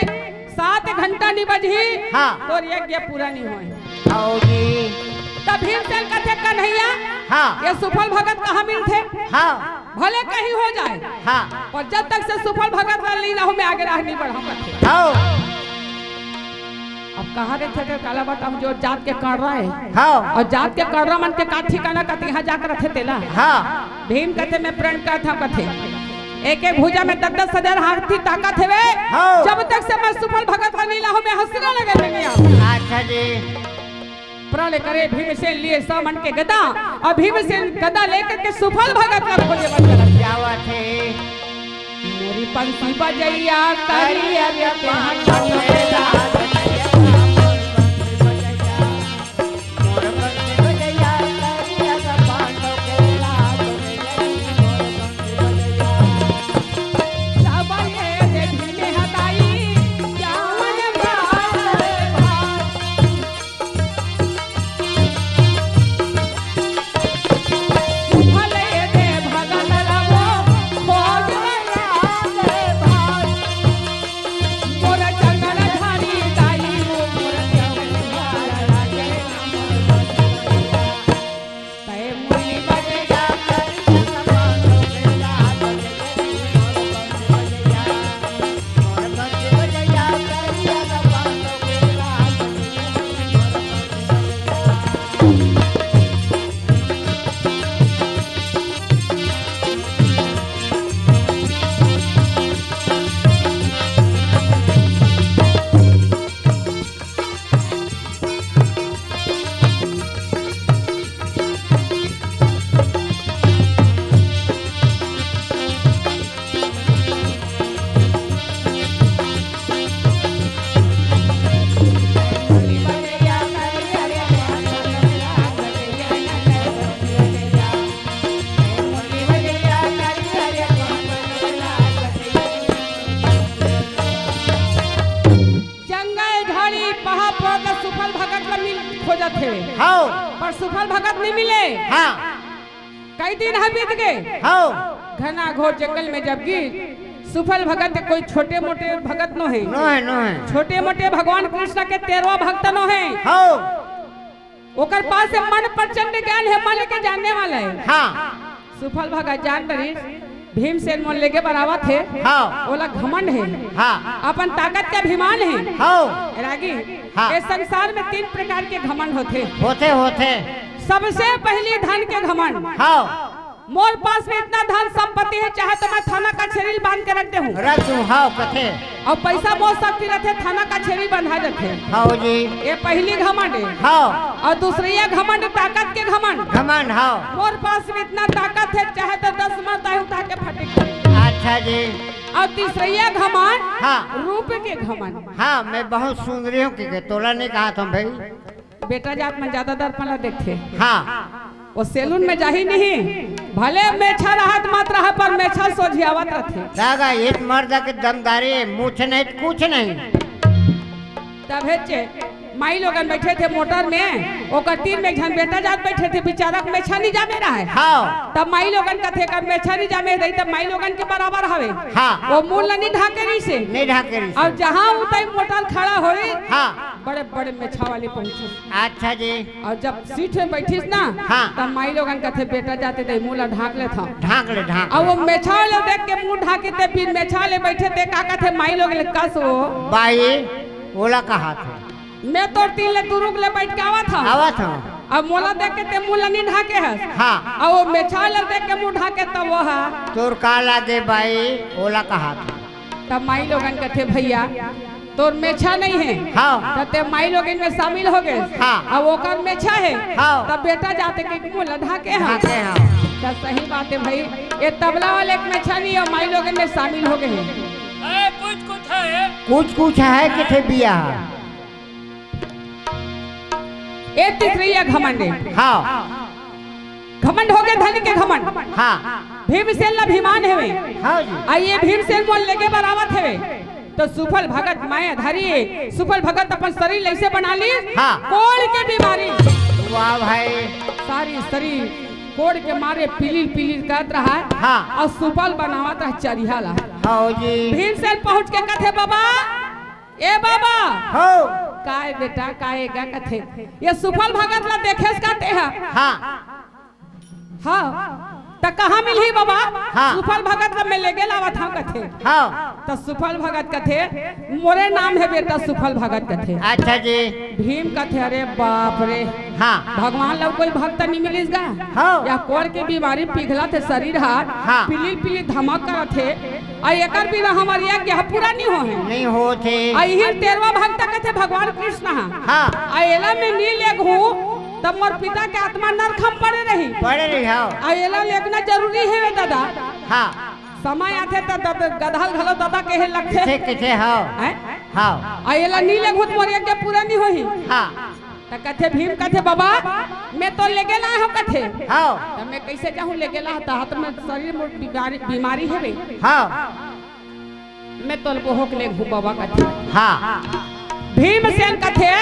7 घंटा नहीं बजही हाँ तो यज्ञ पूरा नहीं होए हाँ जी तब भीमसेन कथे कन्हैया हाँ ये सुफल भगत कहाँ मिलते हाँ भले कहीं हो जाए हाँ और जब तक से सुफल भगत वाली ना हो मैं आगे राह नहीं बढ़ाऊंगा हाँ अब कहाँ रहते थे काला बट हम जो जात के कर रहा है हाँ और जात के कर रहा मन के का ठिकाना कहते यहाँ जाकर रखे तेला हाँ भीम कहते मैं प्रण का था कथे एक एक भुजा में 10-10 हजार हाथी ताकत है वे हाँ। जब तक से मैं सुफल भगत वाली ना हो मैं हंसने लगे नहीं आ अच्छा जी प्रण करे भीमसेन लिए 100 मन के गदा और भीमसेन गदा लेकर के सुफल भगत का खोजे बन चला क्या थे मेरी पंक्ति बजैया करिया रे पहाड़ पर सुफल भगत नहीं मिले हाँ कई दिन बीत गए हाँ घना घोर जंगल में जब गिर सुफल भगत कोई छोटे मोटे भगत नो है छोटे मोटे भगवान कृष्ण के 13 भक्त नो है हाँ ओकर पास से मन प्रचंड ज्ञान है मन के जानने वाला है हाँ सुफल भगत जान रही भीमसेन मोल लेके बराबर थे हाँ ओला घमंड है हाँ अपन ताकत का अभिमान है हाँ रागी हाँ। इस संसार में 3 प्रकार के घमंड होते होते सबसे पहली धन के घमंड हाँ मोर पास में इतना धन संपत्ति है चाहे तो मैं थाना का छेरी बांध के रख हूँ रख दूं हाँ कथे और पैसा बहुत सकती रहते थाना का छेरी बंधा जाते हाँ जी ये पहली घमंड है हाँ और दूसरी घमंड ताकत के घमंड हाँ मोर पास में इतना ताकत है चाहे तो 10 मत आए उठा के फटे अच्छा जी और तीसरा घमंड हाँ रूप के घमंड हाँ मैं बहुत सुंदरी हूँ कि तोला ने कहा था भाई बेटा जात में ज्यादा दर्पण देखते हाँ वो सैलून में जाही नहीं भले मेछा रहत मत रहा पर मेछा सोझियावत रहते दादा एक मर्द के दमदारी मुछ नहीं कुछ नहीं तब हेचे माई लोगन बैठे थे मोटर में ओकर 3 में झन बेटा जात बैठे थे बेचारा के मेछा नहीं जामे रहा है हाँ तब माई लोगन कथे कर मेछा नहीं जामे रही तब माई लोगन के बराबर हवे हाँ वो मूल नहीं ढाके रही से नहीं ढाके रही और जहाँ उतई मोटर खड़ा होई हाँ बड़े बड़े मेछा वाली पहुंचे अच्छा जी और जब सीट में बैठीस ना हाँ तब माई लोगन कथे बेटा जाते थे मुंह ला ढाक ले था ढाक ले और वो मेछा वाले देख के मुंह ढाके थे फिर मेछा ले बैठे थे का कथे माई लोग ले कस वो बाई ओला कहा था मैं तो 3 ले तुरुक ले बैठ के आवा था अब मोला देख के ते मुंह नहीं ढाके है हाँ और वो मेछा ले देख के मुंह ढाके तब वो है तोर का लागे बाई ओला कहा था तब माई लोगन कथे भैया तोर मेछा नहीं है हाँ तब ते माई लोग इनमें शामिल हो गए हाँ अब ओकर मेछा है हाँ तब बेटा जाते के मुंह ला ढाके है तब सही बात है भाई ये तबला वाले के मेछा नहीं और माई लोग इनमें शामिल हो गए हैं कुछ है कि थे बिया एक तीसरी घमंड हाँ घमंड हो गए धन के घमंड। हाँ भीमसेन ला भीमान हेवे। हाँ जी आइए भीमसेन बोल लेके बरावत हेवे तो सुफल भगत माया धरी सुफल भगत अपन शरीर ऐसे बना ली हाँ। कोड़ के बीमारी वाह भाई सारी शरीर कोड़ के मारे पीलिल पीलिल करत रहा है हाँ। और सुफल बनावत रहा चरिहा ला। हाँ जी भीमसेन पहुंच के कथे बाबा ए बाबा हो काय बेटा काएगा कथे ये सुफल भगत ला देखेस काते है हाँ हाँ त कहाँ मिली बाबा हाँ। सुफल भगत ला मैं ले गेल आवत हम कथे हाँ तो सुफल भगत कथे मोरे नाम है बेटा सुफल भगत कथे। अच्छा जी भीम कथे अरे बाप रे हाँ भगवान लोग कोई भक्त नहीं मिलिस गा हाँ। या कोड़ के बीमारी पिघला थे शरीर हाथ हाँ। पीली पीली धमक कर थे और एकर बिना हमारी एक यहाँ पूरा नहीं हो है नहीं हो थे आई 13वां भक्त कथे भगवान कृष्ण हाँ आयला में नील एक हूँ तब मोर पिता के आत्मा नरकम पड़े रही पढ़े रही हो आयला लेखना जरूरी है दादा हाँ समय आथे तो गधल घलो दादा कहे लगथे किसे किसे हो हैं हाँ आयला नीले घुट मोर के पूरा नहीं होही हाँ त कथे भीम कथे बाबा मैं तो ले गेला हूं कथे हाँ त मैं कैसे जाऊं ले गेला त हाथ में शरीर में बीमारी है बे हाँ मैं तो बोहक ले घु बाबा कथे हाँ भीमसेन कथे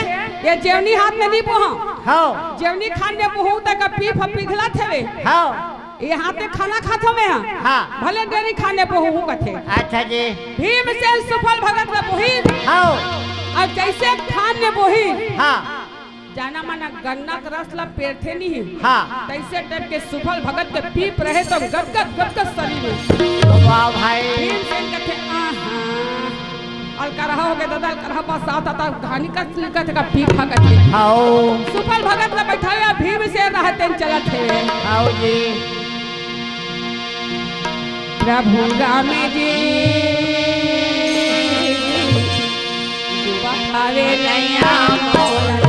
ये जेवनी हाथ में नहीं पोहा हाँ जेवनी खान में पोहू तक पीफ पिघला थे हाँ ये हाथे खाना खाथो में हाँ भले डेरी खाने पोहू कथे अच्छा जी भीमसेन सुफल भगत का पोही हाँ और जैसे खान ने पोही हाँ जाना माना गन्ना का रस ला पेरथे नहीं हाँ तैसे टाइप के सुफल भगत के पीप रहे तो गदगद शरीर में वाह भाई भीमसेन कथे आहा अलकरहा हो गए दादा अलकरहा बस आता था कहानी का लिखत का पीपा कथे हाँ सुफल भगत ला बैठाया भीमसेन रहते चलत थे हाँ जी प्रभु राम जी बखावे नैया मोला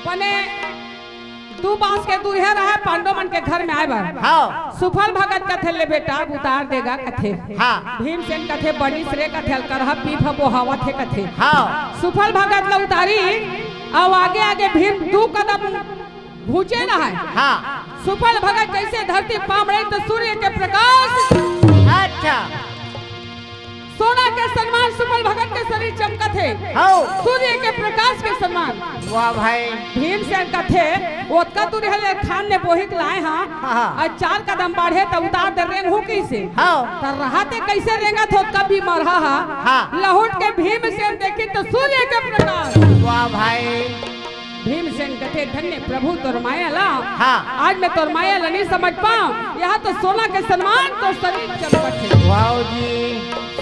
बने दू बांस के दूहे रहे पांडव मन के घर में आए बार हाँ सुफल भगत कथे ले बेटा उतार देगा कथे हाँ भीमसेन कथे बड़ी श्रे कथे करहा पीफ बोहावा थे कथे हाँ सुफल भगत ला उतारी अब आगे आगे भीम दू कदम भूचे रहा है हाँ सुफल भगत जैसे धरती पाम रही तो सूर्य के प्रकाश अच्छा सोना के समान सुफल भगत के शरीर चमकत है हाँ सूर्य के प्रकाश के समान वाह भाई भीमसेन कथे ओतका तू रहले खान ने बोहिक लाए हाँ हाँ। और 4 कदम बढ़े तो उतार दे रेंग हो कैसे हाँ तर रहते कैसे रेंगा थो कभी मरहा हाँ। लहुट के भीमसेन देखी तो सूर्य के प्रकाश वाह भाई भीमसेन कथे धन्य प्रभु तोर माया ला हाँ आज मैं तोर माया ला नहीं समझ पाऊं यहाँ तो सोना के समान तो शरीर चमकत है वाह जी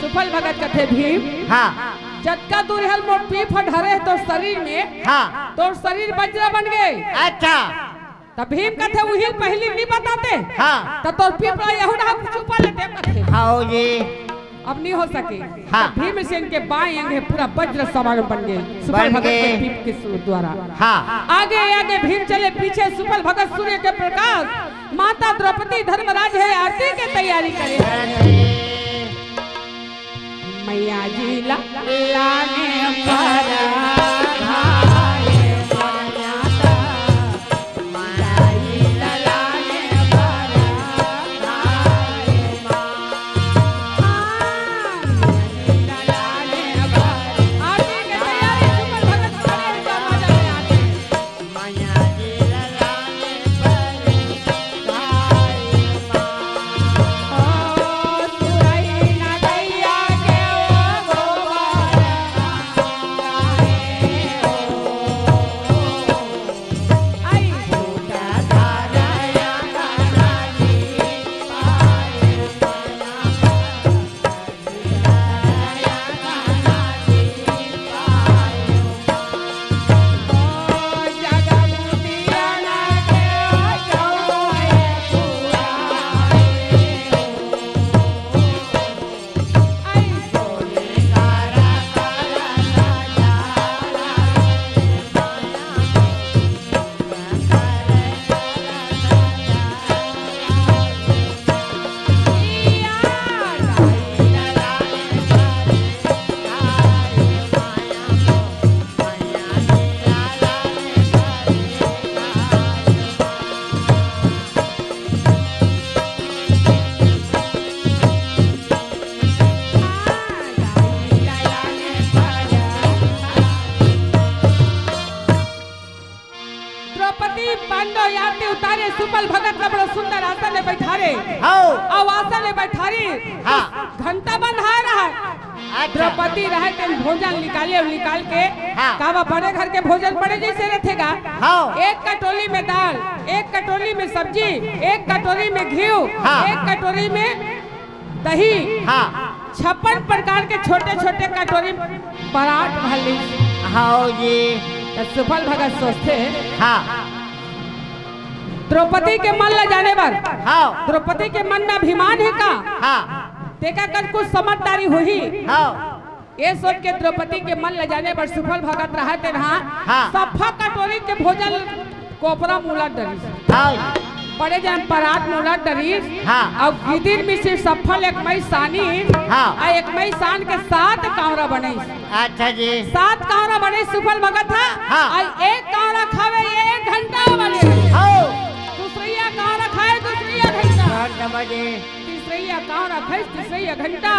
सुफल भगत कथे भीम हाँ जटका दुरहल मोट पी फटहरे तो शरीर में हाँ तो शरीर वज्र बन गए अच्छा तब भीम कथे वही पहली नहीं बताते हाँ। तो पीपड़ा यहूदा छुपा लेते कथे हाँ जी। अब नहीं हो सके। हाँ। तब भीमसेन के बाएं अंग पूरा वज्र समान बन गए सुपल बन भगत गए। के पीप के द्वारा। हाँ। आगे आगे भीम चले, पीछे सुपल भगत सूर्य के प्रकाश। माता द्रौपदी धर्मराज है आरती की तैयारी करे। मैया जी लाने सुपल भगत का बड़ा सुंदर आसन में बैठारे। अब आसन में बैठारी घंटा बंधा रहा है। द्रौपदी रहे के भोजन निकाले और निकाल के कावा बड़े घर के भोजन बड़े जैसे रखेगा। एक कटोरी में दाल, एक कटोरी में सब्जी, एक कटोरी में घी, एक कटोरी में दही, 56 प्रकार के छोटे छोटे कटोरी पराठ भली। हाँ जी। तो सुपल भगत सोचते द्रौपदी के मन ल जाने पर द्रौपदी के मन में अभिमान है का देखा कर कुछ समझदारी हुई। ये सोच के द्रौपदी के मन ले जाने पर सुपल भगत रहते रहा सफा कटोरी के भोजन कोपरा मूला डरी बड़े जन परात मूला डरी और गिदिर में से सफल एक मई सानी और एक मई सान के 7 कावरा बने। अच्छा जी। 7 कावरा बने सुपल भगत था और एक कावरा खावे 1 घंटा बने। दूसरिया कावरा खाए दूसरिया घंटा, तीसरिया कावरा खाए तीसरिया घंटा।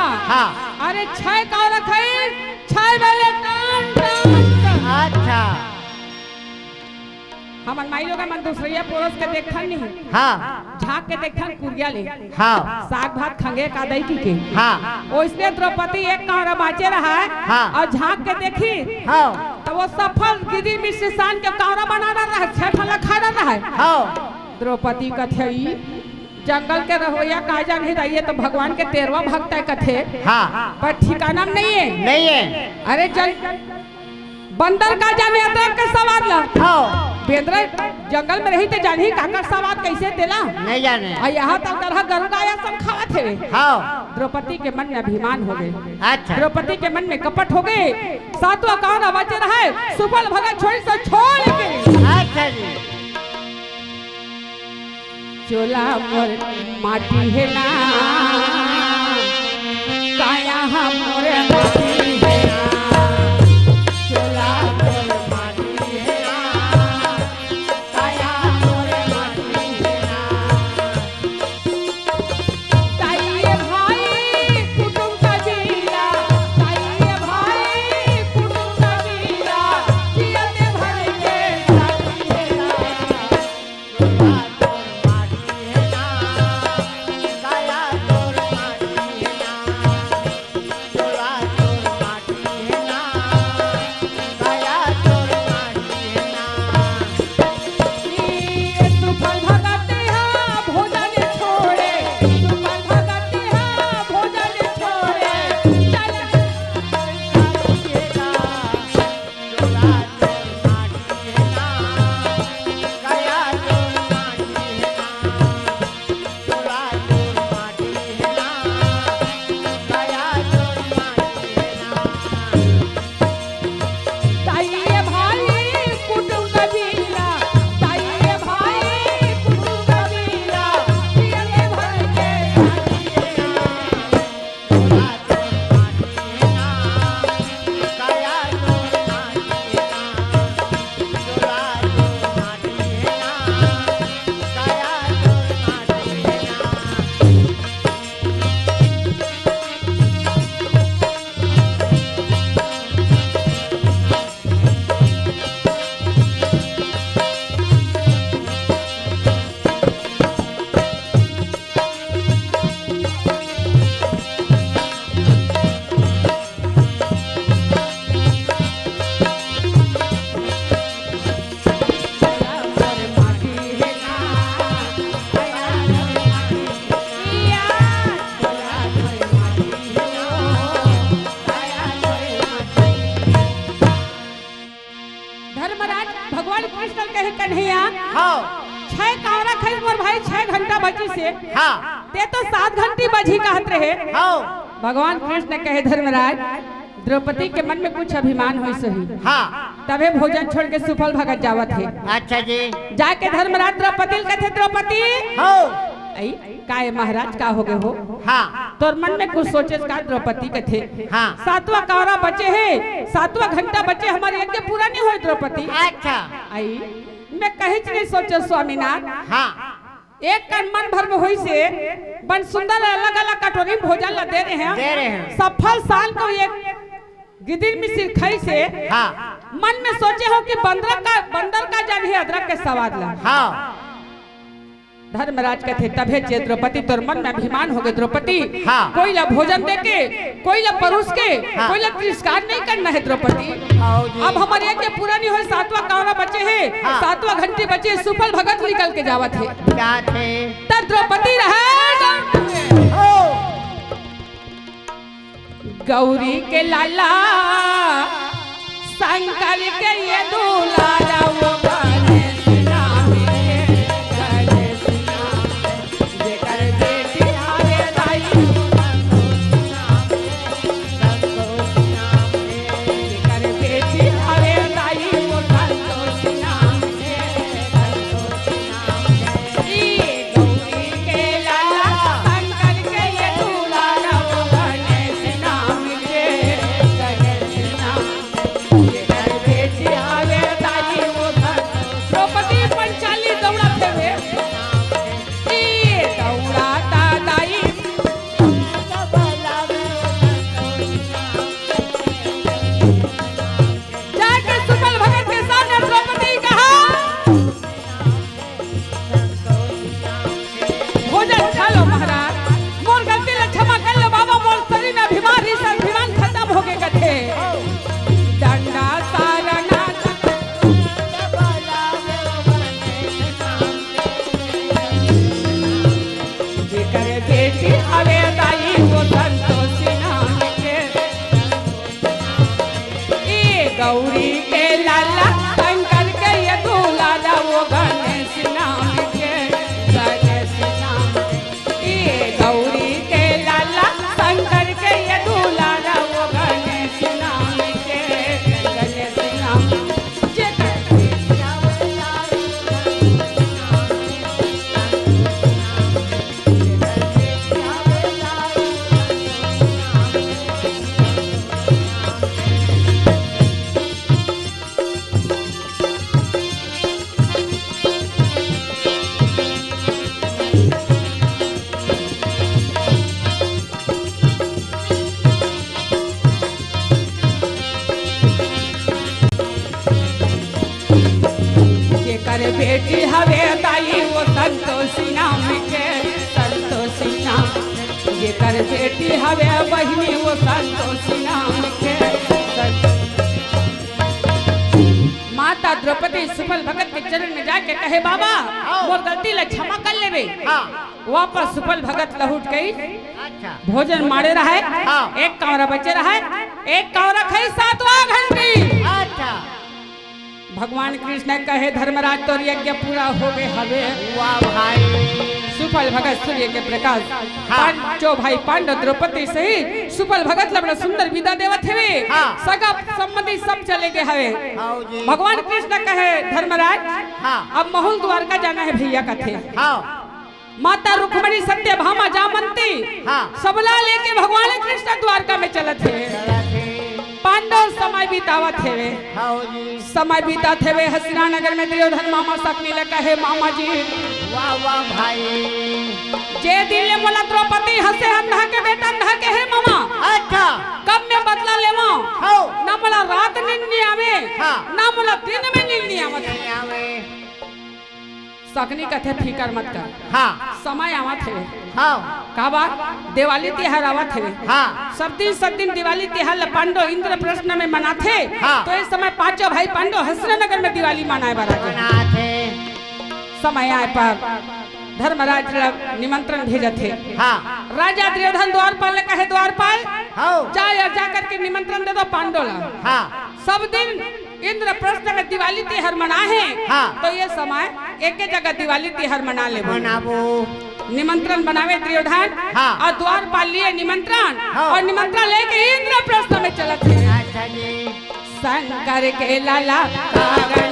अरे 6 कावरा खाए 6 बजे टान। अच्छा। हमन माई लोग मन दूसरिया पुरुष के देखा नहीं झाक के देखा कुरिया ले साग भात खंगे का दई की के ओइसने द्रौपदी एक कावरा बाचे रहा है और झाक के देखी तो वो सफल गिरी मिश्र शान के कावरा बना रहा है 6 फला खा रहा है। द्रौपदी कथे जंगल के रहोया का जाने रहिए तो भगवान के 13वां भक्त है कथे पर ठिकाना नहीं है। अरे बंदर का जाने के सवाल ला बेंद्र जंगल में रही तो जानी काका सवाल कैसे देला नहीं जाने। और यहाँ तक तरह गरुड़ाया सब खावत है। द्रौपदी के मन में अभिमान हो गए। अच्छा। द्रौपदी के मन में कपट हो गए। 7वां कावरा बचे रहा है सुपल भगत छोड़ के। अच्छा जी। चोला मोर माटी है ना काया मोर माटी है ना चोला मोर माटी है ना काया मोर माटी है ना। ताइये भाई कुटुंब का जीला, ताइये भाई कुटुंब का जीला जियते भर के साथी है ना। हाँ 6 कावरा खाई मोर भाई 6 घंटा बची से हाँ ते तो 7 घंटी बजी कहत रहे। हाँ भगवान कृष्ण कहे धर्मराज द्रौपदी के मन में कुछ अभिमान हो सही हाँ तबे भोजन छोड़ के सुफल भगत जावत है। अच्छा जी जाके धर्मराज द्रौपदी कहते द्रौपदी हाँ आई काय महाराज का हो गए हो हाँ तोर मन में कुछ सोचे का द्रौपदी के थे हाँ 7वां कावरा बचे है 7वां घंटा बचे हमारे यज्ञ पूरा नहीं हुई द्रौपदी। अच्छा आई मैं कहीं नहीं सोचे स्वामीनाथ हाँ एक का मन भर में हुई से बन सुंदर अलग अलग कटोरी में भोजन ला दे रहे हैं सफल साल को एक गिदिर में सिर खाई से हाँ मन में सोचे हो कि बंदर का जब ही अदरक के स्वाद ला। हाँ धर्मराज कहते तभे जे द्रौपदी तोर मन में अभिमान हो गए द्रौपदी हाँ। कोई ला भोजन दे के कोई ला परोस के हाँ। कोई ला तिरस्कार नहीं करना है द्रौपदी। अब हमारे यज्ञ पूरा नहीं हो 7वां कावरा बचे है हाँ। 7वां घंटी बचे सुफल भगत निकल के जावत है क्या थे तब द्रौपदी रहे गौरी के लाला शंकर के ये दुलारा वो गणेश नाम के गणेश नाम जेकर बेटी आवे दाई संतोष नाम के जेकर बेटी आवे दाई वो संतोष नाम के संतोष नाम के ई गौरी के लाला शंकर के ये दुलारा वो गणेश नाम के गणेश नाम जेकर बेटी आवे दाई वो द्रौपदी पंचाली दौड़ा थे दौड़ा दाई जाके सुफल भगत के सामने द्रौपदी कहा भोजन खा लो महाराज मोर गलती ले क्षमा कर लो बाबा मोर शरीर में अभिमान ही सब अभिमान खत्म हो गए कथे डंडा सारा नाच जेकर बेटी आवे दाई वो संतोषी नाम के ए गौरी के लाला शंकर के ये दुलारा वो गणेश नाम के गणेश नाम ए गौरी के लाला शंकर के ये दुलारा वो गणेश नाम के गणेश नाम जेकर बेटी आवे दाई जेकर बेटी हवे दाई वो संतोषी नाम के संतोषी नाम जेकर बेटी हवे बहिनी वो संतोषी नाम के माता द्रौपदी सुफल भगत के चरण में जाके कहे बाबा मोर गलती ले क्षमा कर लेबे। हाँ वापस सुफल भगत लौट गई अच्छा भोजन मारे रहे हाँ। एक कावरा बचे रहे एक कावरा खाई 7वां घंटी अच्छा भगवान कृष्ण कहे धर्मराज तोर यज्ञ पूरा हो गए हवे वाह भाई सुफल भगत सूर्य के प्रकाश हाँ। पांचों भाई पांडव द्रौपदी सही सुफल भगत बड़ा सुंदर विदा देवत हवे हाँ। सगा संबंधी सब चले गए हवे हाँ जी भगवान कृष्ण कहे धर्मराज हाँ अब महल द्वारका जाना है भैया कथे हाँ माता रुक्मणी सत्यभामा जामंती हाँ। सबला लेके भगवान कृष्ण द्वारका में चलत है पांडव समय बितावत हेवे हाँ जी समय बीता थे हसीना नगर में दुर्योधन मामा सकने लगा है मामा जी वाह वाह भाई जे दिल ले मोला द्रौपदी हंसे अंधा के बेटा अंधा के है मामा अच्छा कब में बदला लेवा हाँ ना मोला रात नींद नहीं आवे हाँ। ना मोला दिन में नींद नहीं आवत नहीं आवे सकनी कथे फिकर मत कर हाँ समय आवत है हाँ का बात दिवाली तिहार आवत है हाँ सब दिन दिवाली तिहार पांडव इंद्र प्रश्न में मनाथे हाँ। तो इस समय पांचों भाई पांडव हसीना नगर में दिवाली मनाए बरा बनाते समय आए पर धर्मराज निमंत्रण भेजे थे हाँ राजा दुर्योधन द्वारपाल ने कहे द्वारपाल हाँ जा करके निमंत्रण दे दो पांडव ला हाँ सब दिन इंद्रप्रस्थ में दिवाली त्योहार मना है। हाँ। तो ये समय एक जगह दिवाली त्योहार मना ले मनाबो। निमंत्रण बनावे दुर्योधन हाँ। और द्वार पाल लिए निमंत्रण हाँ। और निमंत्रण लेके इंद्रप्रस्थ में चलत है। अच्छा जी। शंकर के लाला कागन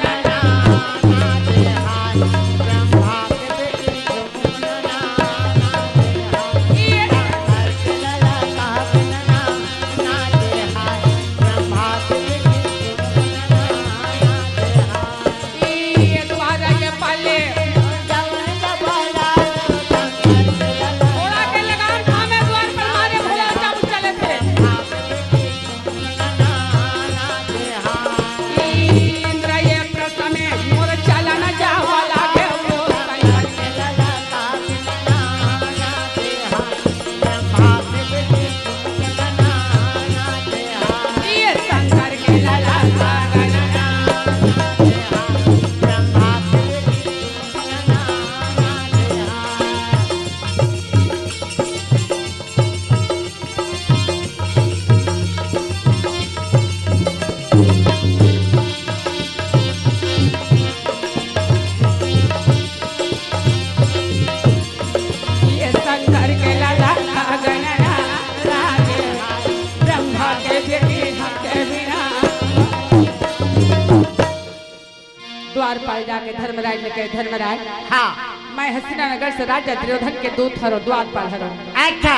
द्वारपाल जाके धर्मराज ने कहे धर्मराज हाँ। मैं हस्तिनानगर से राजा दुर्योधन के दूत हरो द्वारपाल हरो। अच्छा।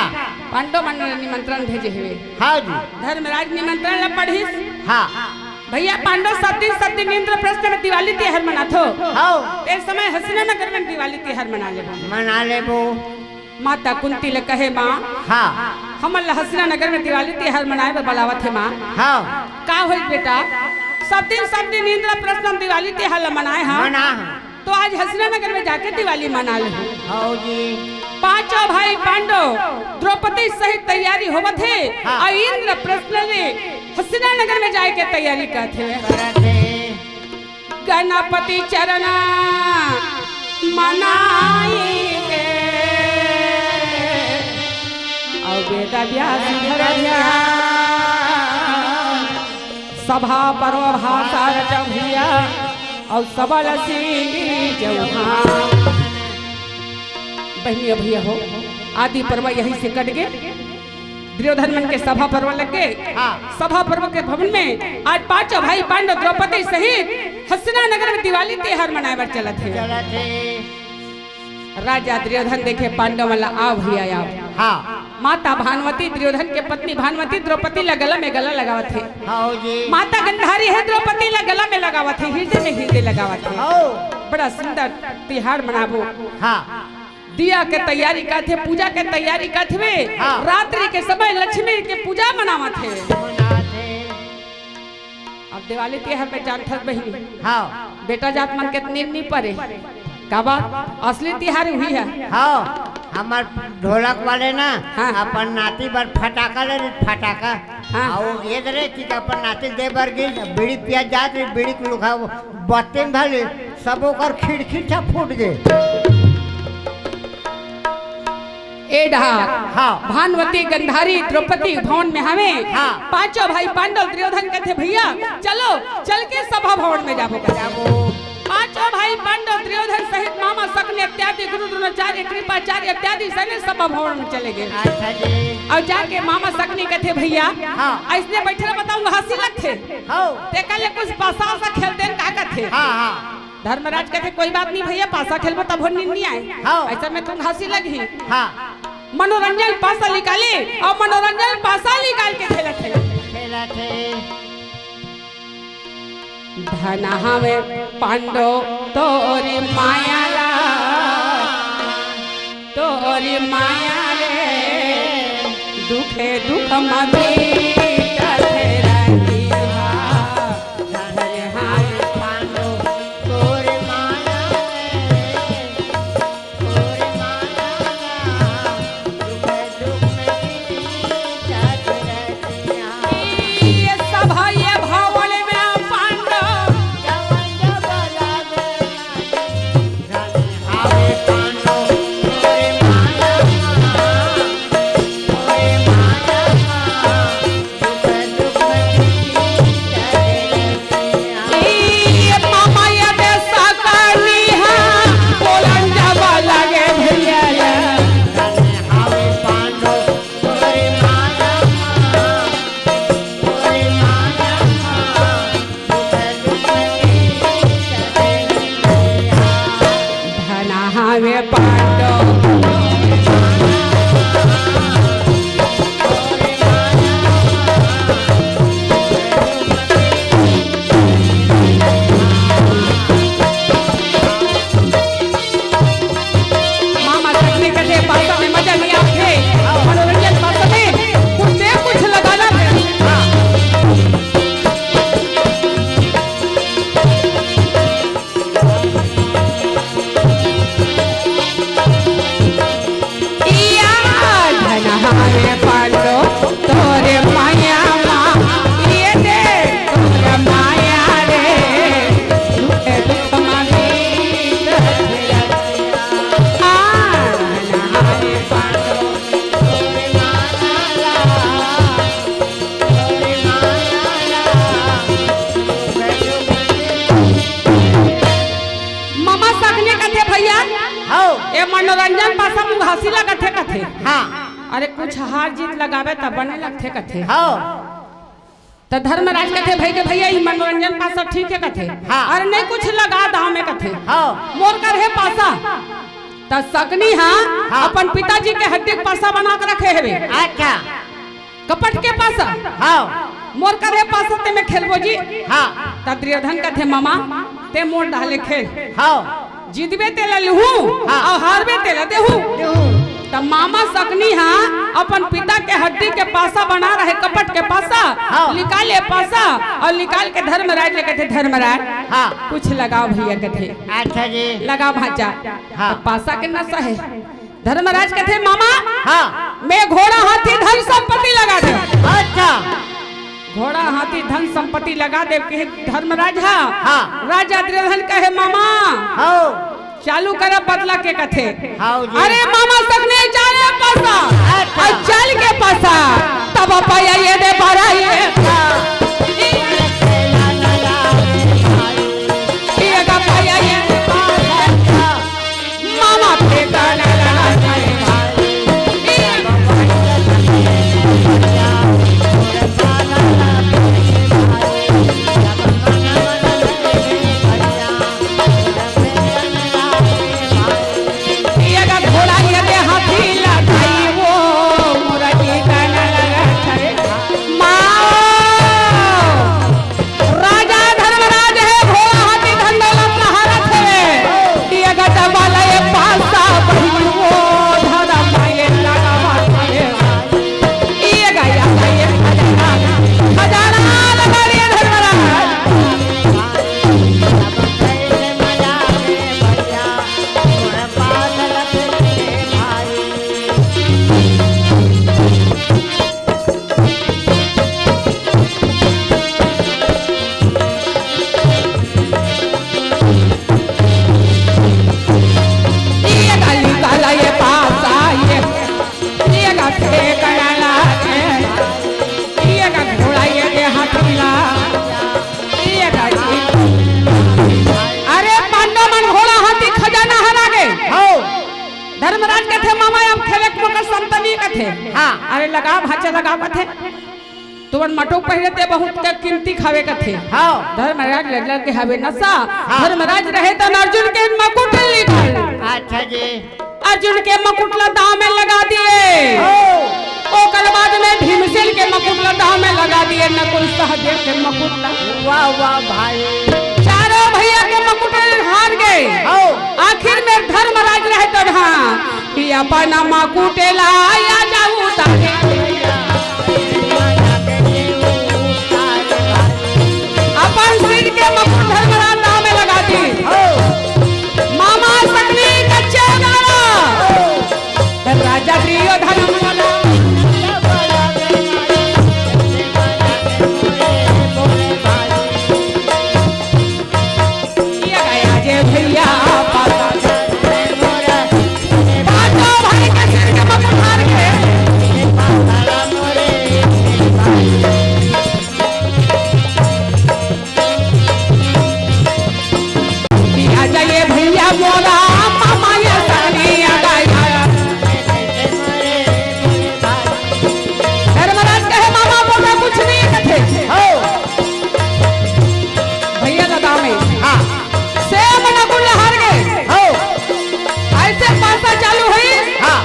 पांडव मंडल ने निमंत्रण भेजे हुए। हाँ जी। धर्मराज निमंत्रण ला पढ़िस। हाँ। भैया पांडव सब दिन इंद्रप्रस्थ में दिवाली त्योहार मनाथो। हाँ। इस समय हस्तिनानगर में दिवाली त्योहार मना ले। मना लेबो। माता कुंती ले कहे माँ हाँ। हम हस्तिनानगर में दिवाली त्योहार मनाए बलावत है माँ। हाँ। का होई बेटा सब दिन इंद्रप्रस्थ में दिवाली त्योहार मनाए हाँ। मना। तो आज हस्तिनानगर में जाके दिवाली मना ले। हाँ जी। पांचों भाई पांडव द्रौपदी सहित तैयारी होवत है। हाँ। और इंद्रप्रस्थ ने हस्तिनानगर में जाए के तैयारी करते हैं। गणपति चरण मनाएंगे और वेद व्यास धरया सभा पर्व भाषा रचभिया और सबल सिंह जौहान। बहनिया भैया हो आदि पर्व यहीं से कट गए। दुर्योधन मन के सभा पर्व लग गए। हाँ। सभा पर्व के भवन में आज पांचों भाई पांडव द्रौपदी सहित हस्तिनानगर में दिवाली त्योहार मनाए बर चलत है। राजा दुर्योधन देखे पांडव वाला आ भैया आओ। हाँ। माता भानुमती दुर्योधन के पत्नी भानुमती द्रौपदी ला गला में गला लगावत है। हाँ जी। माता गंधारी है द्रौपदी ला गला में लगावत है हृदय में हृदय लगावत है। हाँ। बड़ा सुंदर त्योहार मनाबो। हाँ। दिया के तैयारी का थे पूजा के तैयारी का थे। हाँ। रात्रि के समय लक्ष्मी के पूजा मनावत है। अब दिवाली त्योहार में जान थक बहिनी। हाँ। बेटा जात मन के नहीं पड़े का बात असली त्योहार हुई है। हाँ। हमार ढोलक वाले ना हाँ। अपन नाती बर फटाका ले फटाका। हाँ। और ये दरे कि अपन नाती दे बर गिल बीड़ी पिया जात बीड़ी के लुखा बत्ती भले सब ओकर खिड़की छा फूट गए। एडा हाँ। भानुमती गंधारी द्रौपदी भवन में हमें हाँ। पांचों भाई पांडव दुर्योधन कहते भैया चलो चल के सभा भवन में जाबो। पांचों भाई पांडव दुर्योधन सहित मामा सकल इत्यादि गुरु द्रोणाचार्य कृपाचार्य इत्यादि सभी सभा भवन में चले गए। अच्छा जी। और जाके मामा सकनी कहते भैया हाँ। ऐसने बैठे बताऊंगा हंसी लगते हाँ। ते कल कुछ पासा सा खेलते का कहते। हाँ। हाँ। धर्मराज कहते कोई बात नहीं भैया पासा खेलबो तब नींद नहीं आए। हाँ। ऐसा में तुम हंसी लगी। हाँ। मनोरंजन पासा निकाले और मनोरंजन पासा निकाल के खेलत है। खेला थे। धन हमें पांडव तोरी माया ला तोरी माया रे दुखे दुख मबी हार जीत लगावे तब बने लगते कथे हाँ तो धर्मराज कथे भाई के भैया ये मनोरंजन पासा ठीक है कथे हाँ। अरे नहीं कुछ लगा दाव में कथे हाँ मोर कर है पासा तो सकनी हाँ हाँ। अपन पिताजी के हड्डी के पासा बना के रखे है अच्छा कपट के पासा हाँ मोर कर है पासा ते में खेलबो जी हाँ तब दुर्योधन कथे मामा ते मोर डाले खेल हाँ जीतबे ते लहू हाँ। और हारबे ते देहू तब मामा सकनी हाँ अपन पिता के हड्डी के पासा बना रहे कपट के पासा हाँ। निकाले पासा और निकाल के धर्मराज ले कहते धर्मराज हाँ कुछ लगाओ भैया कहते अच्छा जी लगा भाजा हाँ। तो पासा के नशा है धर्मराज कहते मामा हाँ मैं घोड़ा हाथी धन संपत्ति लगा दे अच्छा घोड़ा हाथी धन संपत्ति लगा दे के धर्मराज हाँ। राजा दुर्योधन कहे मामा हाँ चालू करा बदला के कथे हाँ जी। अरे मामा सकने जाने पासा अच्छा। और चल के पासा तब पाया ये दे बारा ये का पाया ये दे बारा मामा पे गाना लगा घोड़ा ये दे हाथी लगाई वो मुरली गाना लगा करे राजा धर्मराज है घोड़ा हाथी धन दौलत महारथ है ये गटा वाला ये पासा बही वो धर्म ये लगा मारे ये गया ये खजाना लगा दिया धर्मराज ये गाली काला ये पासा ये गा फेंकना लागे ये गा घोड़ा ये दे हाथीला ये गा अरे पांडव मन घोड़ा हाथी खजाना हरा गए धर्मराज कथे मामा अब खेले मकर संतनी कथे हाँ। अरे लगा भाचा लगा कथे तुवन मटो पहले ते बहुत के कीमती खावे कथे हाँ धर्मराज लड़ल के हवे नशा हाँ। धर्मराज रहे तो अर्जुन के मुकुट निकाल अच्छा जी अर्जुन के मुकुट दाव में लगा दिए ओकर बाद में भीमसेन के मुकुट दाव में लगा दिए नकुल सहदेव के मुकुट वाह वाह भाई चारों भैया के मुकुट हार गए आखिर में धर्मराज रहे तो कि अपना मुकुट लाया जाऊ ताके अपन सिर के मुकुट धर्मराज दाव में लगा दी मामा सकनी कच्चे गाना राजा दुर्योधन वाला ये गया जे भैया पांचों भाई के सिर के मुकुट हार गए आ जाइए भैया मोरा मामा ये सकनी आ गया धर्मराज कहे मामा बोला कुछ नहीं कथे भैया दादा में हाँ सेम नकुल हार गए ऐसे पासा चालू हुई हाँ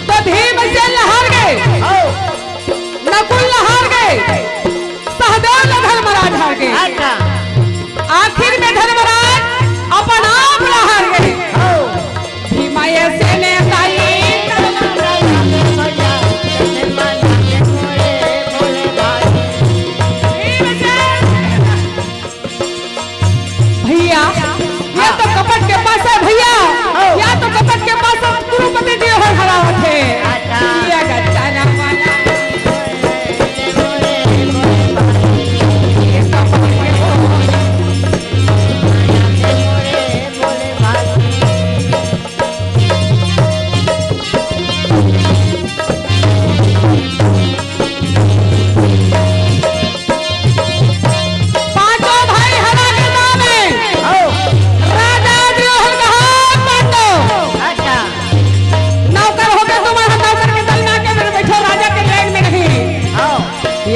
तो भीमसेन हार गए नकुल हार गए सहदेव धर्मराज हार गए अच्छा आखिर में धर्मराज अपन आप हार गए भीमा ऐसे ने भैया ये तो कपट के पास है भैया या तो कपट के पास कुरुपति जी हो हरावत है ये गच्चा ना वाला ये कपट के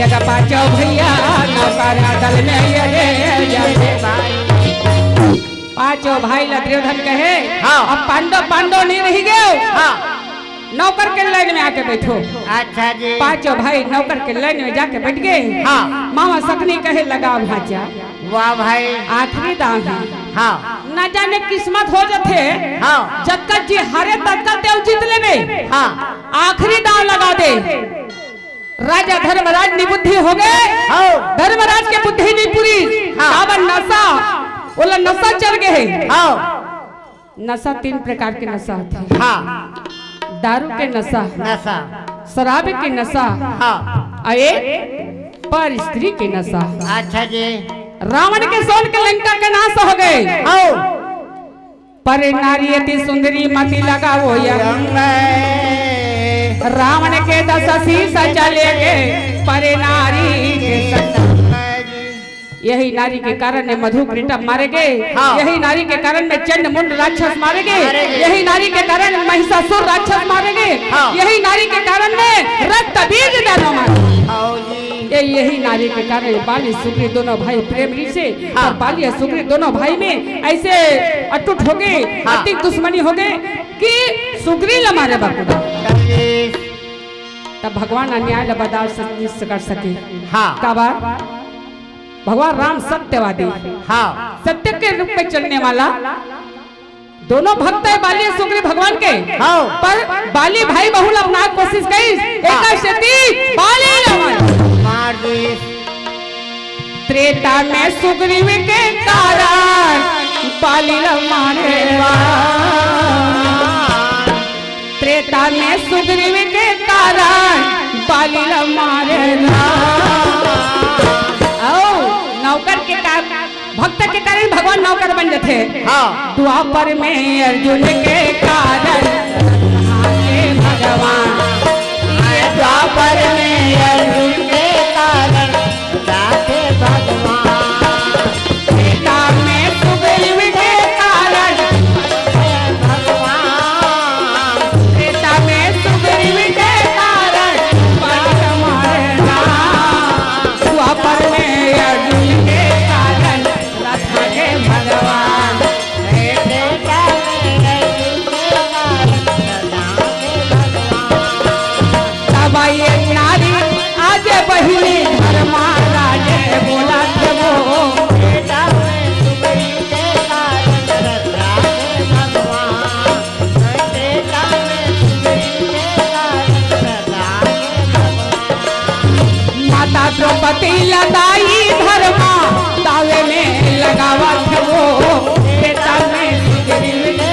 यगा पाचो भैया नौकर दल में ये पांचों भाई दुर्योधन कहे हाँ। अब पांडव नहीं रही गए हाँ नौकर के लाइन में आके बैठो। अच्छा जी पांचों भाई नौकर के लाइन में जाके बैठ गए। हाँ। मामा सकनी कहे लगा भाचा वाह भाई आखिरी दाम है। हाँ न जाने किस्मत हो जाते हाँ जब तक जी हारे तब तक देव जीत लेने हाँ आखिरी दाव लगा दे। राजा धर्मराज निबुद्धि हो गए। हाँ धर्मराज के बुद्धि नहीं पूरी। हाँ। काबर नशा बोला नशा चढ़ गए। हाँ नशा 3 प्रकार के नशा होते हैं। हाँ दारू के नशा नशा शराब के नशा हाँ और एक पर स्त्री के नशा। अच्छा जी रावण के सोन के लंका के नाश हो गए। हाँ पर नारी अति सुंदरी मति लगा वो रावण के 10 शीश चले गए पर नारी के संग। यही नारी के कारण में मधु कृष्ण मारे गए। हाँ। यही नारी के कारण में चंड मुंड राक्षस मारे गए। मारे गए। यही नारी के कारण महिषासुर राक्षस मारे गए। हाँ। यही नारी के कारण में रक्त बीज दानव मारे। हाँ जी यही नारी के कारण बाली सुग्री दोनों भाई प्रेम से हाँ। और बाली और सुग्री दोनों भाई में ऐसे अटूट हो गए। हाँ। अति दुश्मनी हो गए कि सुग्री ला मारे बाकुदा। तब भगवान अन्याय ला बर्दाश्त कर सके। हाँ काबा भगवान राम सत्यवादी हाँ सत्य के रूप में चलने वाला दोनों भक्त है बाली और सुग्री भगवान के। हाँ। पर बाली भाई बहुल अपना कोशिश की बाली मार दी त्रेता में सुग्रीव के कारण बाली मारे त्रेता में सुग्रीव के कारण बाली मारे नौकर के भक्त के कारण भगवान नौकर बन जाते। हाँ द्वापर में अर्जुन के कारण भगवान द्वापर में अर्जुन के कारण राधे भगवान त्रेता में सुग्रीव के कारण भगवान त्रेता में सुग्रीव के कारण बाली मारे द्वापर में अर्जुन के कारण रथ के भगवान तब ये नारी आज बहिनी धर्मा राजे बोला थे वो माता द्रौपदी लगाई धर्मा दावे में लगावा थे वो त्रेता में सुग्रीव के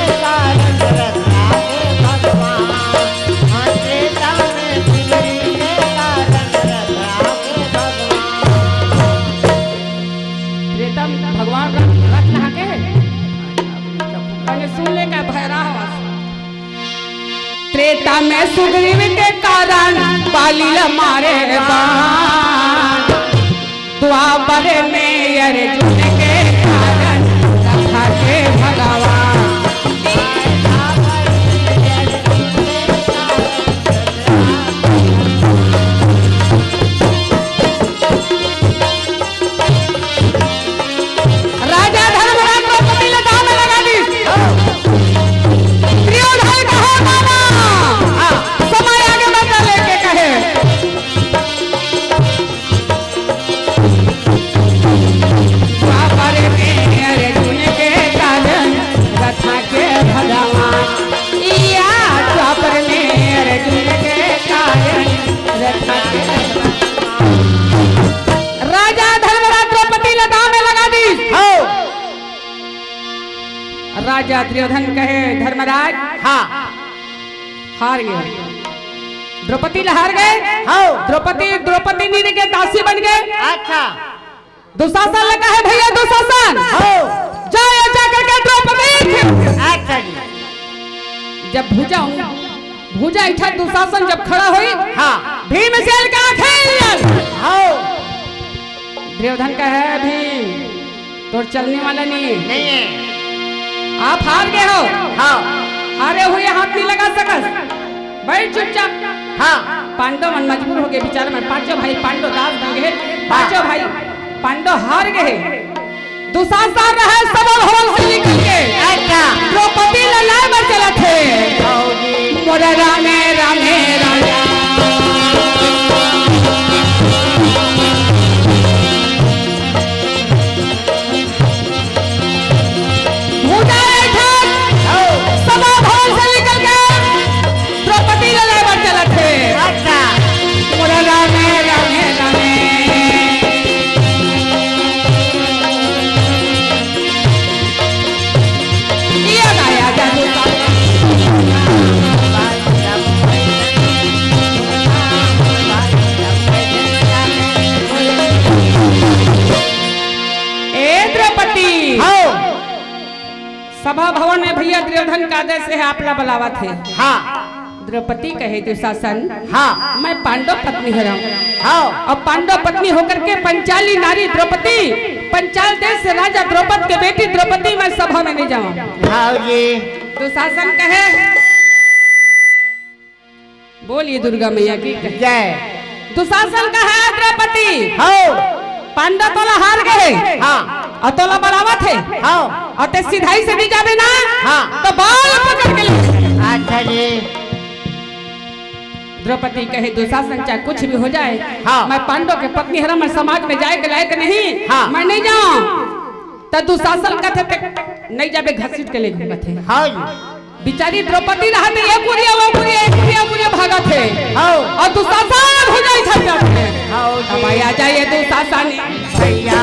त्रेता में भगवान रथ नहा के पहले सुन ले का भैरव त्रेता में सुग्रीव के कारण बाली मारे बाण द्वापर में अर्जुन के कारण रथा के भगवान राजा धर्मराज द्रौपदी ने दाव में लगा दी। दुर्योधन कहे मामा समय आगे बढ़ता लेके कहे द्वापर में अर्जुन के कारण रथा के भगवान या द्वापर में अर्जुन के कारण रथा के राजा धर्मराज द्रौपदी ने दाव में लगा दी। राजा दुर्योधन कहे धर्मराज हाँ हार गए द्रौपदी हार गए। हाँ द्रौपदी नीति के दासी बन गए। अच्छा दुशासन लगा है भैया दुशासन हाँ जाए जाकर के द्रौपदी अच्छा जी जब भुजा इठा दुशासन जब खड़ा हुई हाँ भीमसेन का खेल हाँ दुर्योधन का है भीम तो चलने वाला नहीं नहीं है आप हार गए हो। हाँ हारे हुए हाथ नहीं लगा सकस बैठ चुपचाप हाँ पांडव मन मजबूर हो गए विचार में, पांचों भाई पांडव दास बन गए, पांचों भाई पांडव हार गए। दुशासन रहे सब भवन से निकल के द्रौपदी लड़ाई में चला थे। मोरा रामे रामे राजा सभा भवन में भैया दुर्योधन का आदेश है आपला बुलावा थे। हाँ द्रौपदी कहे दुशासन, हाँ मैं पांडव पत्नी हूँ। हाँ और पांडव पत्नी होकर के पंचाली नारी द्रौपदी, पंचाल देश से राजा द्रौपद के बेटी द्रौपदी मैं सभा में नहीं जाऊँ। हाँ जी दुशासन कहे बोलिए दुर्गा मैया की जय। दुशासन कहे द्रौपदी हाँ पांडव तोला हार गए, हाँ और तोला बढ़ावा थे, हाँ और ते सीधाई से नहीं जाबे ना, हाँ तो बाल पकड़ के ले। अच्छा जी। द्रौपदी कहे दुशासन चाहे कुछ भी हो जाए, हाँ मैं पांडव के पत्नी हरा, मैं समाज में जाए के लायक नहीं, हाँ मैं नहीं जाऊं। तो दुशासन कहते नहीं जाबे घसीट के ले घूमते थे। हाँ जी बिचारी द्रौपदी रहते एक कुरिया वो कुरिया एक कुरिया कुरिया भागा थे, हाँ और दुशासन हो जाए था जाते। हाँ अब आ जाइए दुशासन भैया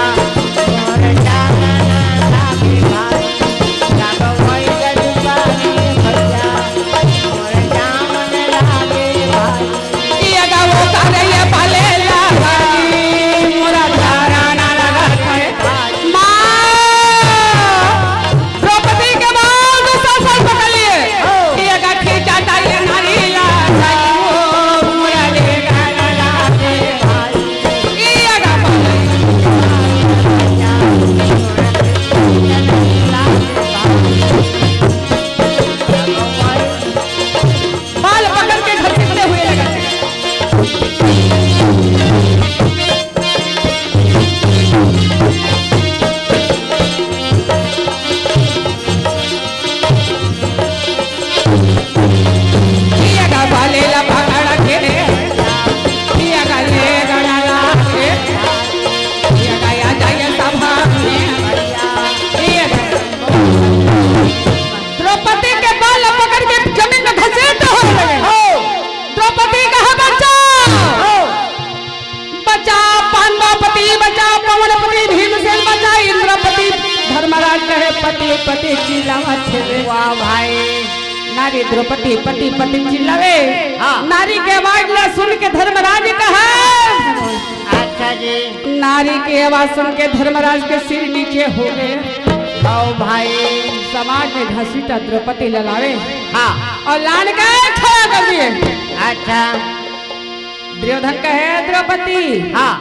पति चिल्लावा थे। वाह भाई नारी द्रौपदी पति पति चिल्लावे। हाँ। नारी के आवाज ने सुन के धर्मराज कहा। अच्छा जी। नारी की आवाज सुन के धर्मराज के सिर नीचे हो गए। आओ भाई समाज में घसीटा द्रौपदी ललावे। हाँ और लान के खड़ा कर दिए। अच्छा दुर्योधन कहे द्रौपदी हाँ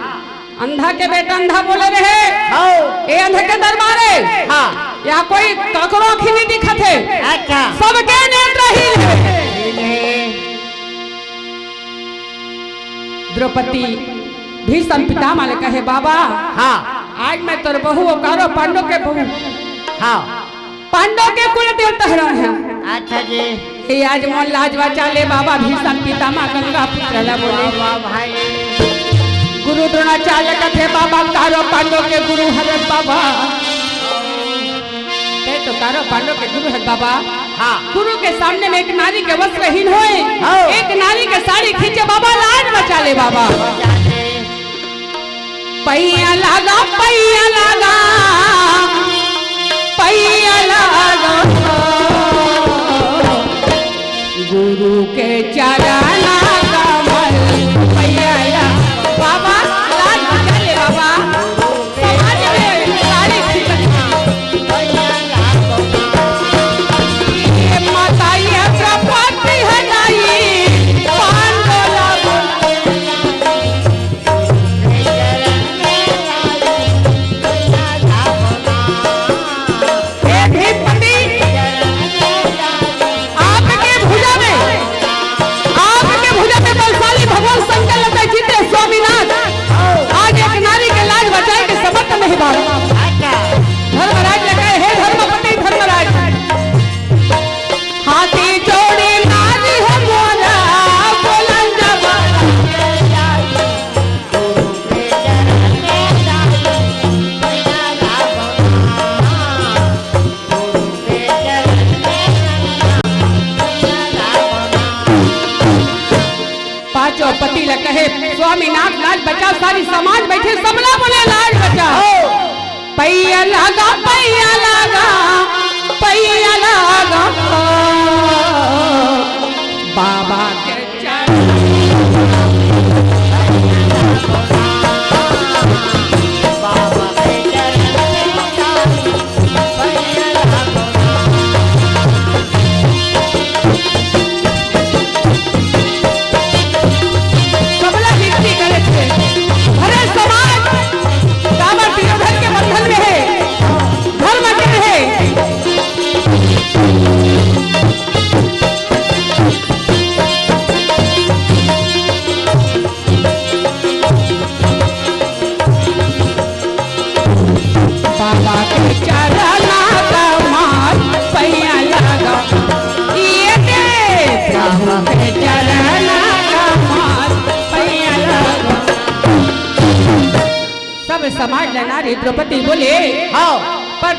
अंधा के बेटा अंधा बोले रहे। हाँ ए अंधे के दरबारे हाँ या कोई ककरो आँखी नहीं दिखत है। अच्छा सबके नेत्र हीन है। द्रौपदी भीष्म पितामह कहे बाबा हाँ आज मैं तोर बहू कारो पांडव के बहू हाँ पांडव के कुल देवता है। अच्छा जी हे आज मन लाज बचा ले बाबा भीष्म पितामह गंगा पुत्र ला बोले। वाह भाई गुरु द्रोणाचार्य कथे बाबा कारो पांडव के गुरु हरत बाबा। तो कारो पांडव के गुरु है बाबा। हाँ गुरु के सामने में एक नारी के वस्त्रहीन होए। हाँ। एक नारी के साड़ी खींचे बाबा लाज बचा ले बाबा। पैया लगा पैया लगा पैया लगा गुरु के चरण कमल पैया लगा बाबा लाज बचा ले बाबा। समाज में साड़ी खींच माता ये द्रौपदी हटाई पांडवला बोला। स्वामीनाथ लाज बचाओ, सारी समाज बैठे सबला बोले लाज बचाओ। पैया लगा पैया लगा पैया लगा बाबा के समाज लेना रे द्रौपदी बोले हाँ पर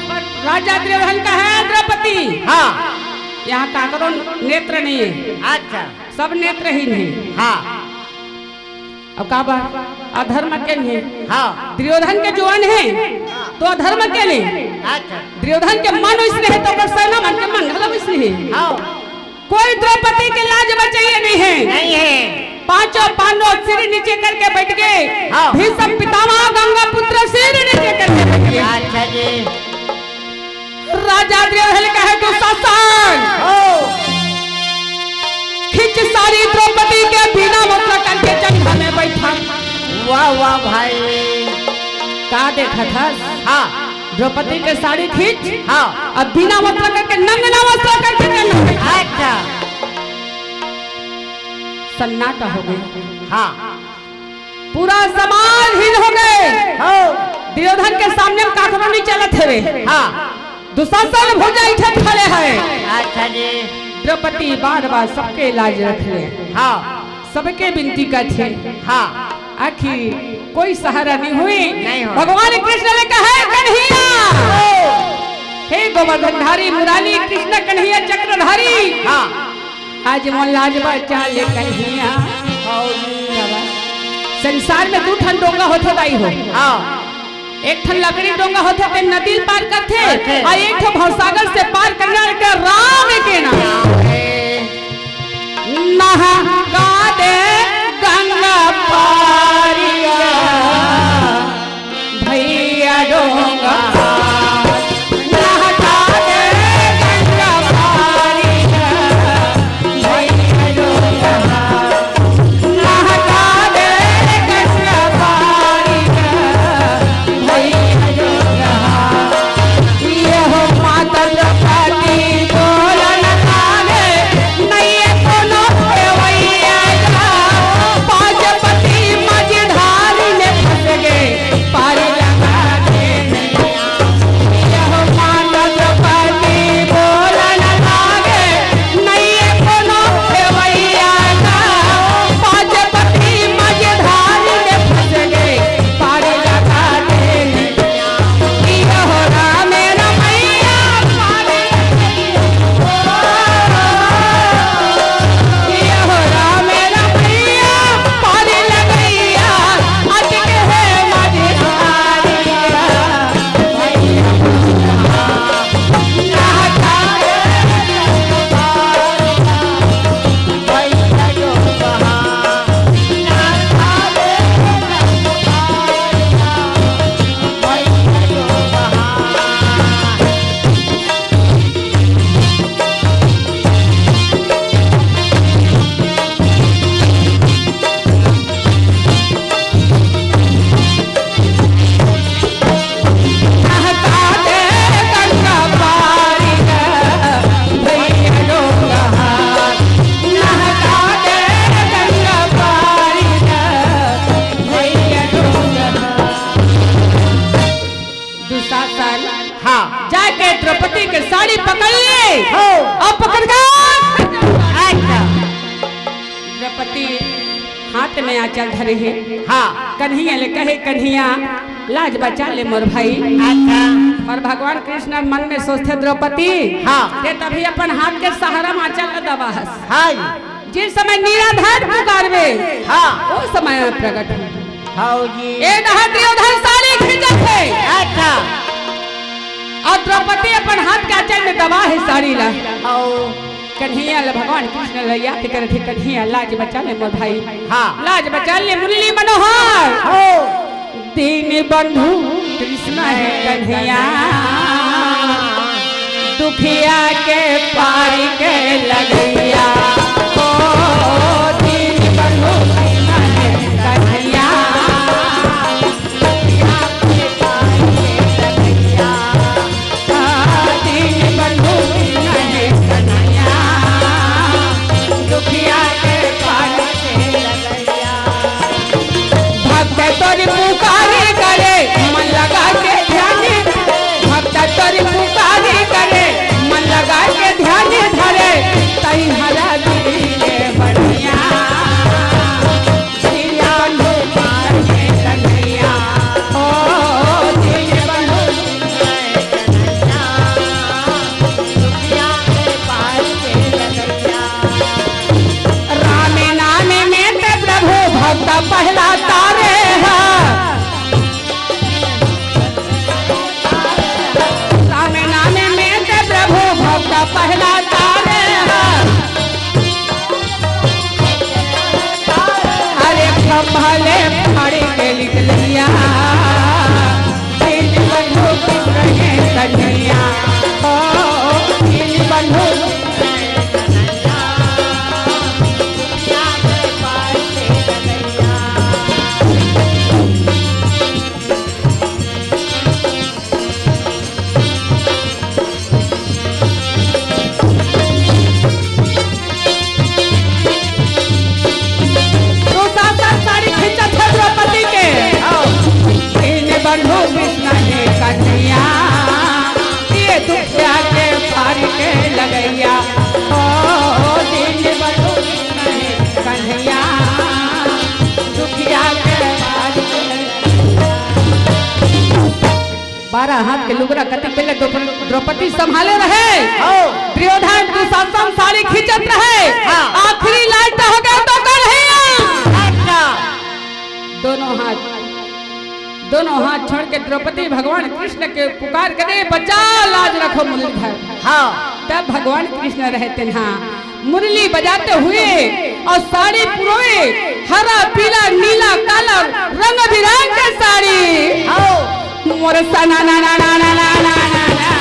राजा दुर्योधन का है द्रौपदी। हाँ यहाँ काकरों नेत्र नहीं है, अच्छा सब नेत्रहीन है। हाँ अब का बात अधर्म के नहीं। हाँ दुर्योधन के जुआन है तो अधर्म के नहीं। अच्छा दुर्योधन के मन इसलिए है तो सेना मन के मंगल इसलिए। हाँ कोई द्रौपदी के लाज बचाइए नहीं है। नहीं है। पांचों पांडव सिर नीचे करके बैठ गए। हाँ। भीष्म पितामह गंगा पुत्र सिर नीचे करके बैठ गए। अच्छा जी राजा दुर्योधन का है दुशासन खिंच सारी द्रौपदी के बिना मतलब करके जंगल में बैठा। वाह वाह भाई का देखा था? हाँ द्रौपदी के साड़ी खींच हाँ अब बिना मतलब करके नंगना वस्त्र करके जंगल में बैठा। अच्छा सन्नाटा हो गई। हाँ पूरा समाज हिल हो गए। दुर्योधन के सामने काकरो नहीं चलत है। हाँ दुशासन भुजा इठे खड़े हैं। अच्छा जी द्रौपदी बार बार सबके लाज रख ले। हाँ सबके विनती करते। हाँ आखिर कोई सहारा नहीं हुई। नहीं हुई। भगवान कृष्ण ने कहा कन्हैया हे गोवर्धनधारी मुरारी कृष्ण कन्हैया चक्रधारी हाँ आज मोन लाज बचा ले कन्हैया। संसार में दो ठन डोंगा होते दाई हो। हाँ एक ठन लकड़ी डोंगा होते ते नदी पार करते करते। और एक ठो भवसागर से पार करने के राम के नाम नहा गा दे गंगा पारिया भैया डोंगा नहा गा दे गंगा पारिया भैया डोंगा नहा गा दे गंगा पारिया भैया डोंगा ये हो माता द्रौपदी बोलन लागे नहीं कोनो भैया जा पांचपति मझधारी में फंस गए पारी लगा दे ये हो माता द्रौपदी बोलन लागे नहीं कोनो भैया जा पांचपति मझधारी में फंस गए पारी लगा दे ये हो राम रमैया पारी ये हो राम रमैया पारी लगैया अटक है मझधारिया नहका दे गंगा पारी भैया डोंगा नहका दे गंगा पारी भैया डोंगा। दुशासन हाँ जाके द्रौपदी के साड़ी पकड़ ले हो। और पकड़ कर अच्छा द्रौपदी हाथ में आंचल धरे है। हाँ कन्हैया ले कहे कन्हैया लाज बचा ले मोर भाई। अच्छा और भगवान कृष्ण मन में सोचते द्रौपदी हाँ। ते तभी अपन हाथ के सहारा में आंचल न दबाहस। हाँ जिस समय निराधार पुकारवे हाँ वो समय में प्रकट हुए हाँ जी ए दुर्योधन साड़ी खींचत है अच्छा और द्रौपदी अपन हाथ के आंचल में दबा है साड़ी ला हाँ कन्हैया ला भगवान कृष्ण ला याद करे थे कन्हैया लाज बचा ले मोर भाई हाँ लाज बचा ले मुरली मनोहर हो दीन बंधु कृष्ण है कन्हैया दुखिया के पारी के लगैया ओ दीन बंधु कृष्ण है कन्हैया दुखिया के पारी के लगैया दीन बंधु कृष्ण है कन्हैया दुखिया के पारी के लगैया भक्त तोरी पुकारी करे मन लगा के ध्यान भक्त तोरी पुकारी करे मन लगा के ध्यान धरे तई हरा दिले बढ़िया दिल बंधु पार के कन्हैया ओ दिल बंधु कन्हैया दुखिया के पार के लगैया राम नाम में ते प्रभु भक्त पहला तारे राम नाम में ते प्रभु भक्त पहला तारे अरे खम्भले फाड़ी के लिख लिया दिल बंधु कृष्ण है कन्हैया ओ दिल बंधु कन्हैया दुखिया के पार के लगैया दुशासन साड़ी खींचत है द्रौपदी के दीन बंधु कृष्ण है कन्हैया ये दुखिया के पार के लगैया ओ दीन बंधु कृष्ण है कन्हैया दुखिया के पार के लगैया 12 हाथ के लुगरा कति पहले द्रौपदी संभाले रहे दुर्योधन दुशासन साड़ी खींचत रहे आखिरी लास्ट हो गए तो कन्हैया अच्छा दोनों हाथ छोड़ के द्रौपदी भगवान कृष्ण के पुकार करे बचा लाज रखो मुरलीधर हाँ तब भगवान कृष्ण रहते हैं मुरली बजाते हुए और साड़ी पुरोए हरा पीला नीला काला रंग बिरंग के साड़ी हाँ मोर सना ना ना ना ना ना ना ना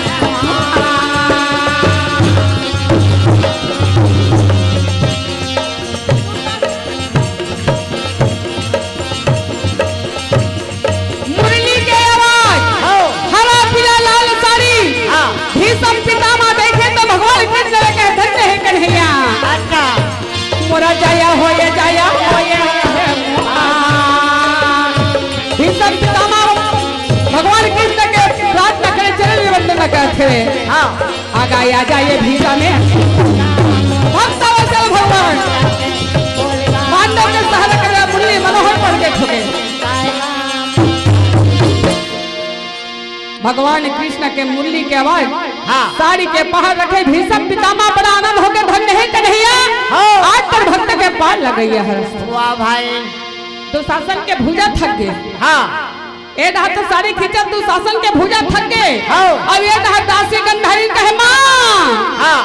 मुरली के आवाज हरा पीला लाल साड़ी भीष्म पितामह देखे तो भगवान कृष्ण के धन्य है कन्हैया अच्छा मोरा जया होए भीष्म पितामह भगवान कृष्ण के प्रार्थना करे चरण में वंदना करते हाँ आगा आ जाइए भीषा में भक्त वत्सल भगवान पांडव के सहारा कर मुरली मनोहर पढ़ के ठोके भगवान कृष्ण के मुरली के आवाज हाँ साड़ी के पहाड़ रखे भीषम पितामह बड़ा आनंद होकर धन्य है कन्हैया आज तर भक्त के पार लग गई है वाह भाई दुशासन के भुजा थक गए हाँ ए हाथ तो साड़ी खींचत दुशासन के भुजा थक गए हाँ। अब ये दासी गंधारी कहे मां हाँ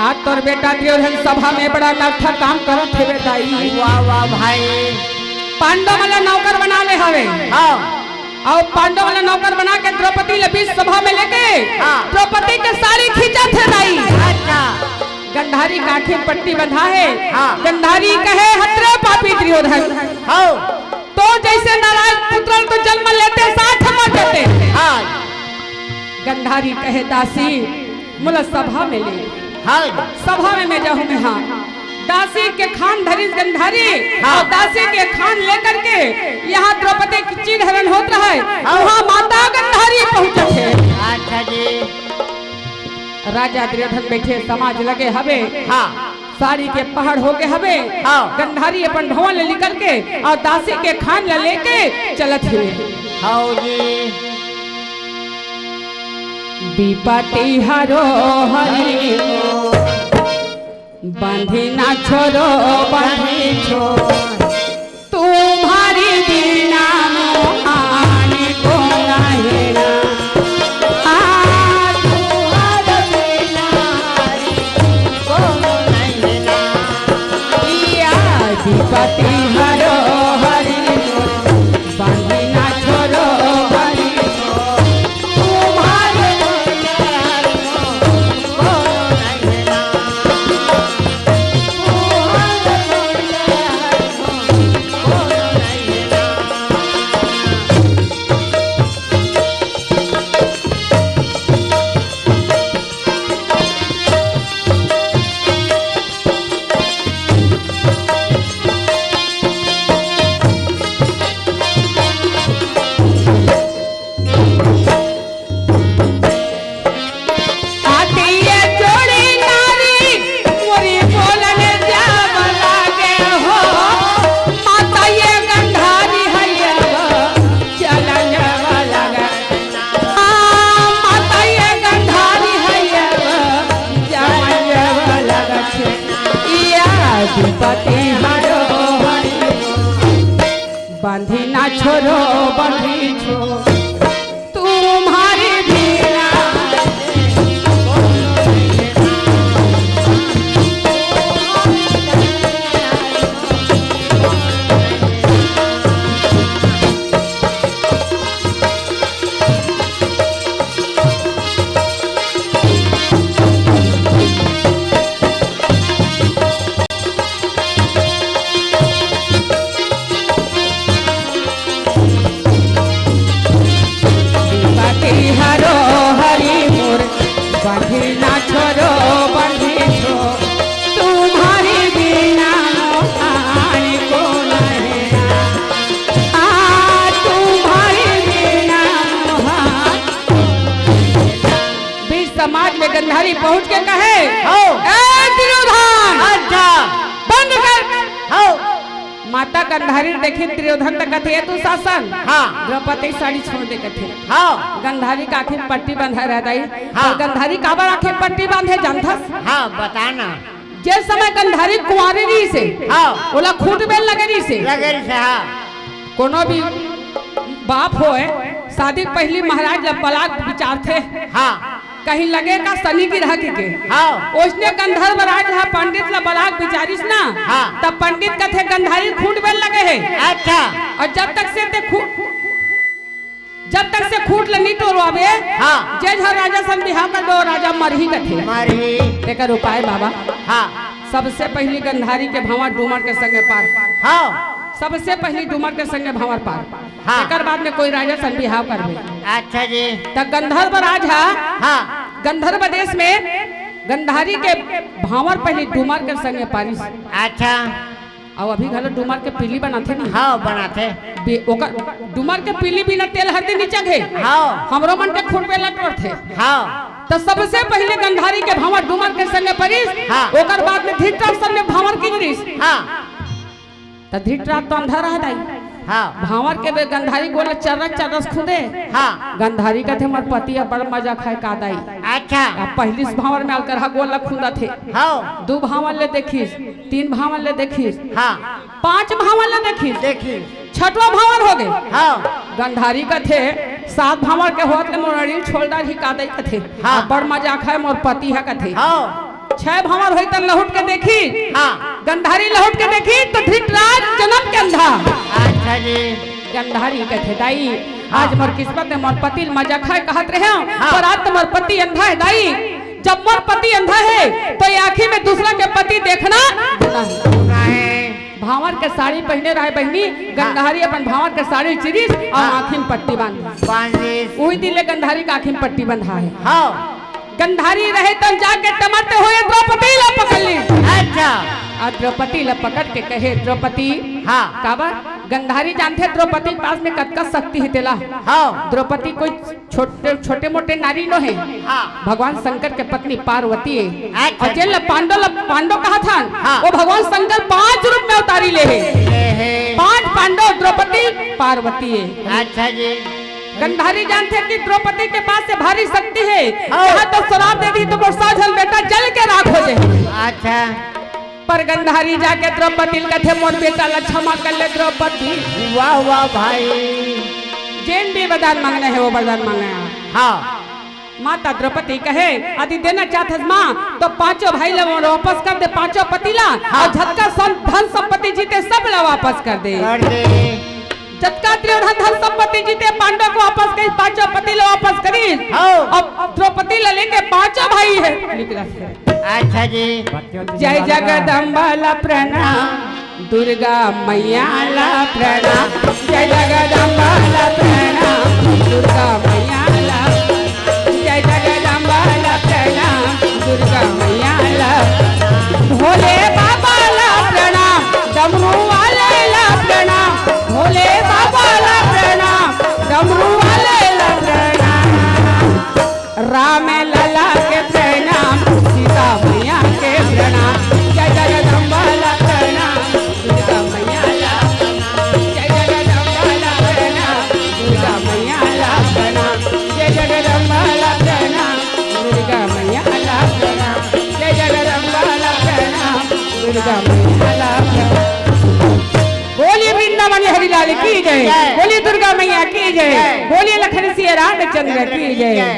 आज तोर बेटा दुर्योधन सभा में बड़ा नौठा काम करत है बेटाई वाह वाह भाई पांडव वाला नौकर बना ले हवे हाँ और पांडव वाला नौकर बना के द्रौपदी ले बीच सभा में लेके हाँ। द्रौपदी के साड़ी खींचत है दाई अच्छा गंधारी काठी पट्टी बंधा है हाँ। गंधारी कहे हत्रे पापी दुर्योधन हाँ तो जैसे नाराज पुत्र तो जन्म लेते साथ मर देते हाँ गंधारी कहे दासी मुला सभा में ले हाँ सभा में मैं जाऊं मैं हाँ दासी के खान धरी गंधारी हाँ। और दासी के खान लेकर के यहाँ द्रौपदी की चीर हरण होता है हाँ। वहाँ माता गंधारी पहुँचे थे अच्छा जी राजा दुर्योधन बैठे समाज लगे हवे हाँ साड़ी के पहाड़ हो गए हवे हाँ। गंधारी अपन भवन ले निकल के और दासी के खान ले लेके चलत हुए हाँ जी विपति हरो हरि बांधी ना छोड़ो बांधी छोड़ तुम्हारी बिना मोहानी को नहेरा पति हरो हरि बांधी ना छोड़ो हरि तुम्हारे पति हरो हरि बांधी ना छोड़ो बांधी छोड़ तुम्हारी बिना समाज में गंधारी पहुंच के कहे दुर्योधन अच्छा बंद कर हो माता गंधारी देखी दुर्योधन तक कथे तू शासन हाँ द्रौपदी साड़ी छोड़ दे कथे हाँ गंधारी का आखिर पट्टी बंधा रहता है हाँ। तो गंधारी काबर आखिर पट्टी बांधे जानथस हाँ बताना जिस समय गंधारी कुंवारी रही से हाँ ओला खूट बेल लगे रही से लगे से हाँ कोनो भी बाप होए शादी पहली महाराज जब पलाक विचार थे हाँ कहीं लगेगा शनि की रह के हाँ उसने गंधर्व राज पंडित ला बलाक विचारिस ना हाँ। तब पंडित कथे गंधारी खूट बेल लगे है अच्छा और जब तक से खूट लनी टोरवावे हाँ जे झर राजा सन बिहाव कर दो राजा मरही कथे मरही तेकर उपाय बाबा हाँ सबसे पहली गंधारी के भावर डूमर के संगे पार हाँ सबसे पहली डूमर के संगे भावर पार हाँ। तेकर बाद में कोई राजा सन बिहाव करबे अच्छा जी तब गंधर्व राज हाँ गंधर्व देश में गंधारी के भावर पहले डूमर के संगे पारिस अच्छा और अभी घलो डूमर के पीली बनाते नहीं हाँ बनाते ओकर डूमर के पीली बिना तेल हरदी नीचे घे हाँ हमरो मन के खूट पे लटवर थे हाँ तो सबसे पहले गंधारी के भावर डूमर के संगे पारिस हाँ। ओकर बाद में धृतराष्ट्र संगे भावर की गिरिस हाँ तो धृतराष्ट्र तो अंधा रह दाई हाँ भावर के बे गंधारी गोल चरस चरस खुदे हाँ गंधारी का थे मर पति बड़ मजा खाए का दाई अच्छा अब पहली भावर में अलकर गोल खुदा थे हाँ दो भावन ले देखिस तीन भावन ले देखिस हाँ पांच भावन ले देखिस देखी छठवा भावन हो गए हाँ गंधारी का थे सात भावन के होत ले मोरड़ी छोड़दार ही कादई का थे हाँ। बड़ मजा खाए मोर पति है का थे हाँ छह भावन होई त लहुट के देखी हाँ गंधारी लहुट के देखी तो धृतराज जन्म के अंधा अच्छा जी गंधारी के थे दाई हाँ। आज मोर किस्मत में मोर पति मजा खाए कहत रहे हाँ। पर आज तो मोर पति अंधा है दाई जब मोर पति अंधा है तो ये आंखी में दूसरा के पति देखना गुनाह है। भावर के साड़ी पहने रहे बहनी गंधारी अपन भावर के साड़ी चिरिस और आंखी में पट्टी बांध वही दिले गंधारी का आंखी में पट्टी बंधा है हाँ गंधारी रहे तन जाके टमाटे हुए द्रौपदी ला पकड़ ली अच्छा और द्रौपदी ला पकड़ के कहे द्रौपदी हाँ काबा गंधारी जानते द्रौपदी के पास में कतका शक्ति है तेला हाँ द्रौपदी कोई छोटे मोटे नारी नो है हाँ भगवान शंकर के पत्नी पार्वती है अच्छा। और जेल पांडव कहा था हाँ। वो भगवान शंकर 5 रूप में उतारी ले है 5 पांडव द्रौपदी पार्वती है अच्छा जी गंधारी जानते कि द्रौपदी के पास से भारी शक्ति है, हाँ। यहाँ तो शराब दे दी तो वो साझल बेटा जल के राख हो जाए। अच्छा पर गंधारी जाके द्रौपदी कहते मोर बेटा ला क्षमा कर ले द्रौपदी। वाह वाह भाई। जैन भी वरदान मांगना है वो वरदान मांगना है। हाँ माता द्रौपदी कहे यदि देना चाहते माँ तो पांचों भाई लोग वापस कर दे, पांचों पतिला और झटका धन संपत्ति जीते सब लोग वापस कर दे। झटका धन संपत्ति जीते पांडव को वापस करी, पांचों पति लोग वापस करी। अब द्रौपदी ले लेंगे पांचों भाई है। अच्छा जी। जय जगदम्बा ला प्रणाम, दुर्गा मैया ला प्रणाम, जय जगदम्बा ला प्रणाम, दुर्गा मैया ला, जय जगदम्बा ला प्रणाम, दुर्गा मैया ला, भोले बाबा ला प्रणाम, डमरू वाले ला प्रणाम, भोले बाबा ला प्रणाम, डमरू वाले ला प्रणाम, राम लला के प्रणाम, सीता मैया के प्रणाम, जय जगदम्बा ला प्रणाम, दुर्गा मैया ला, जय जगदम्बा ला प्रणाम, दुर्गा मैया ला प्रणाम, जय जगदम्बा ला प्रणाम, दुर्गा मैया ला प्रणाम, जय जगदम्बा ला प्रणाम, दुर्गा मैया ला प्रणाम। बोलिए वृंदावन हरिलाल की जय, बोलिए दुर्गा मैया की जय, बोलिए लखन सिया रामचंद्र की जय।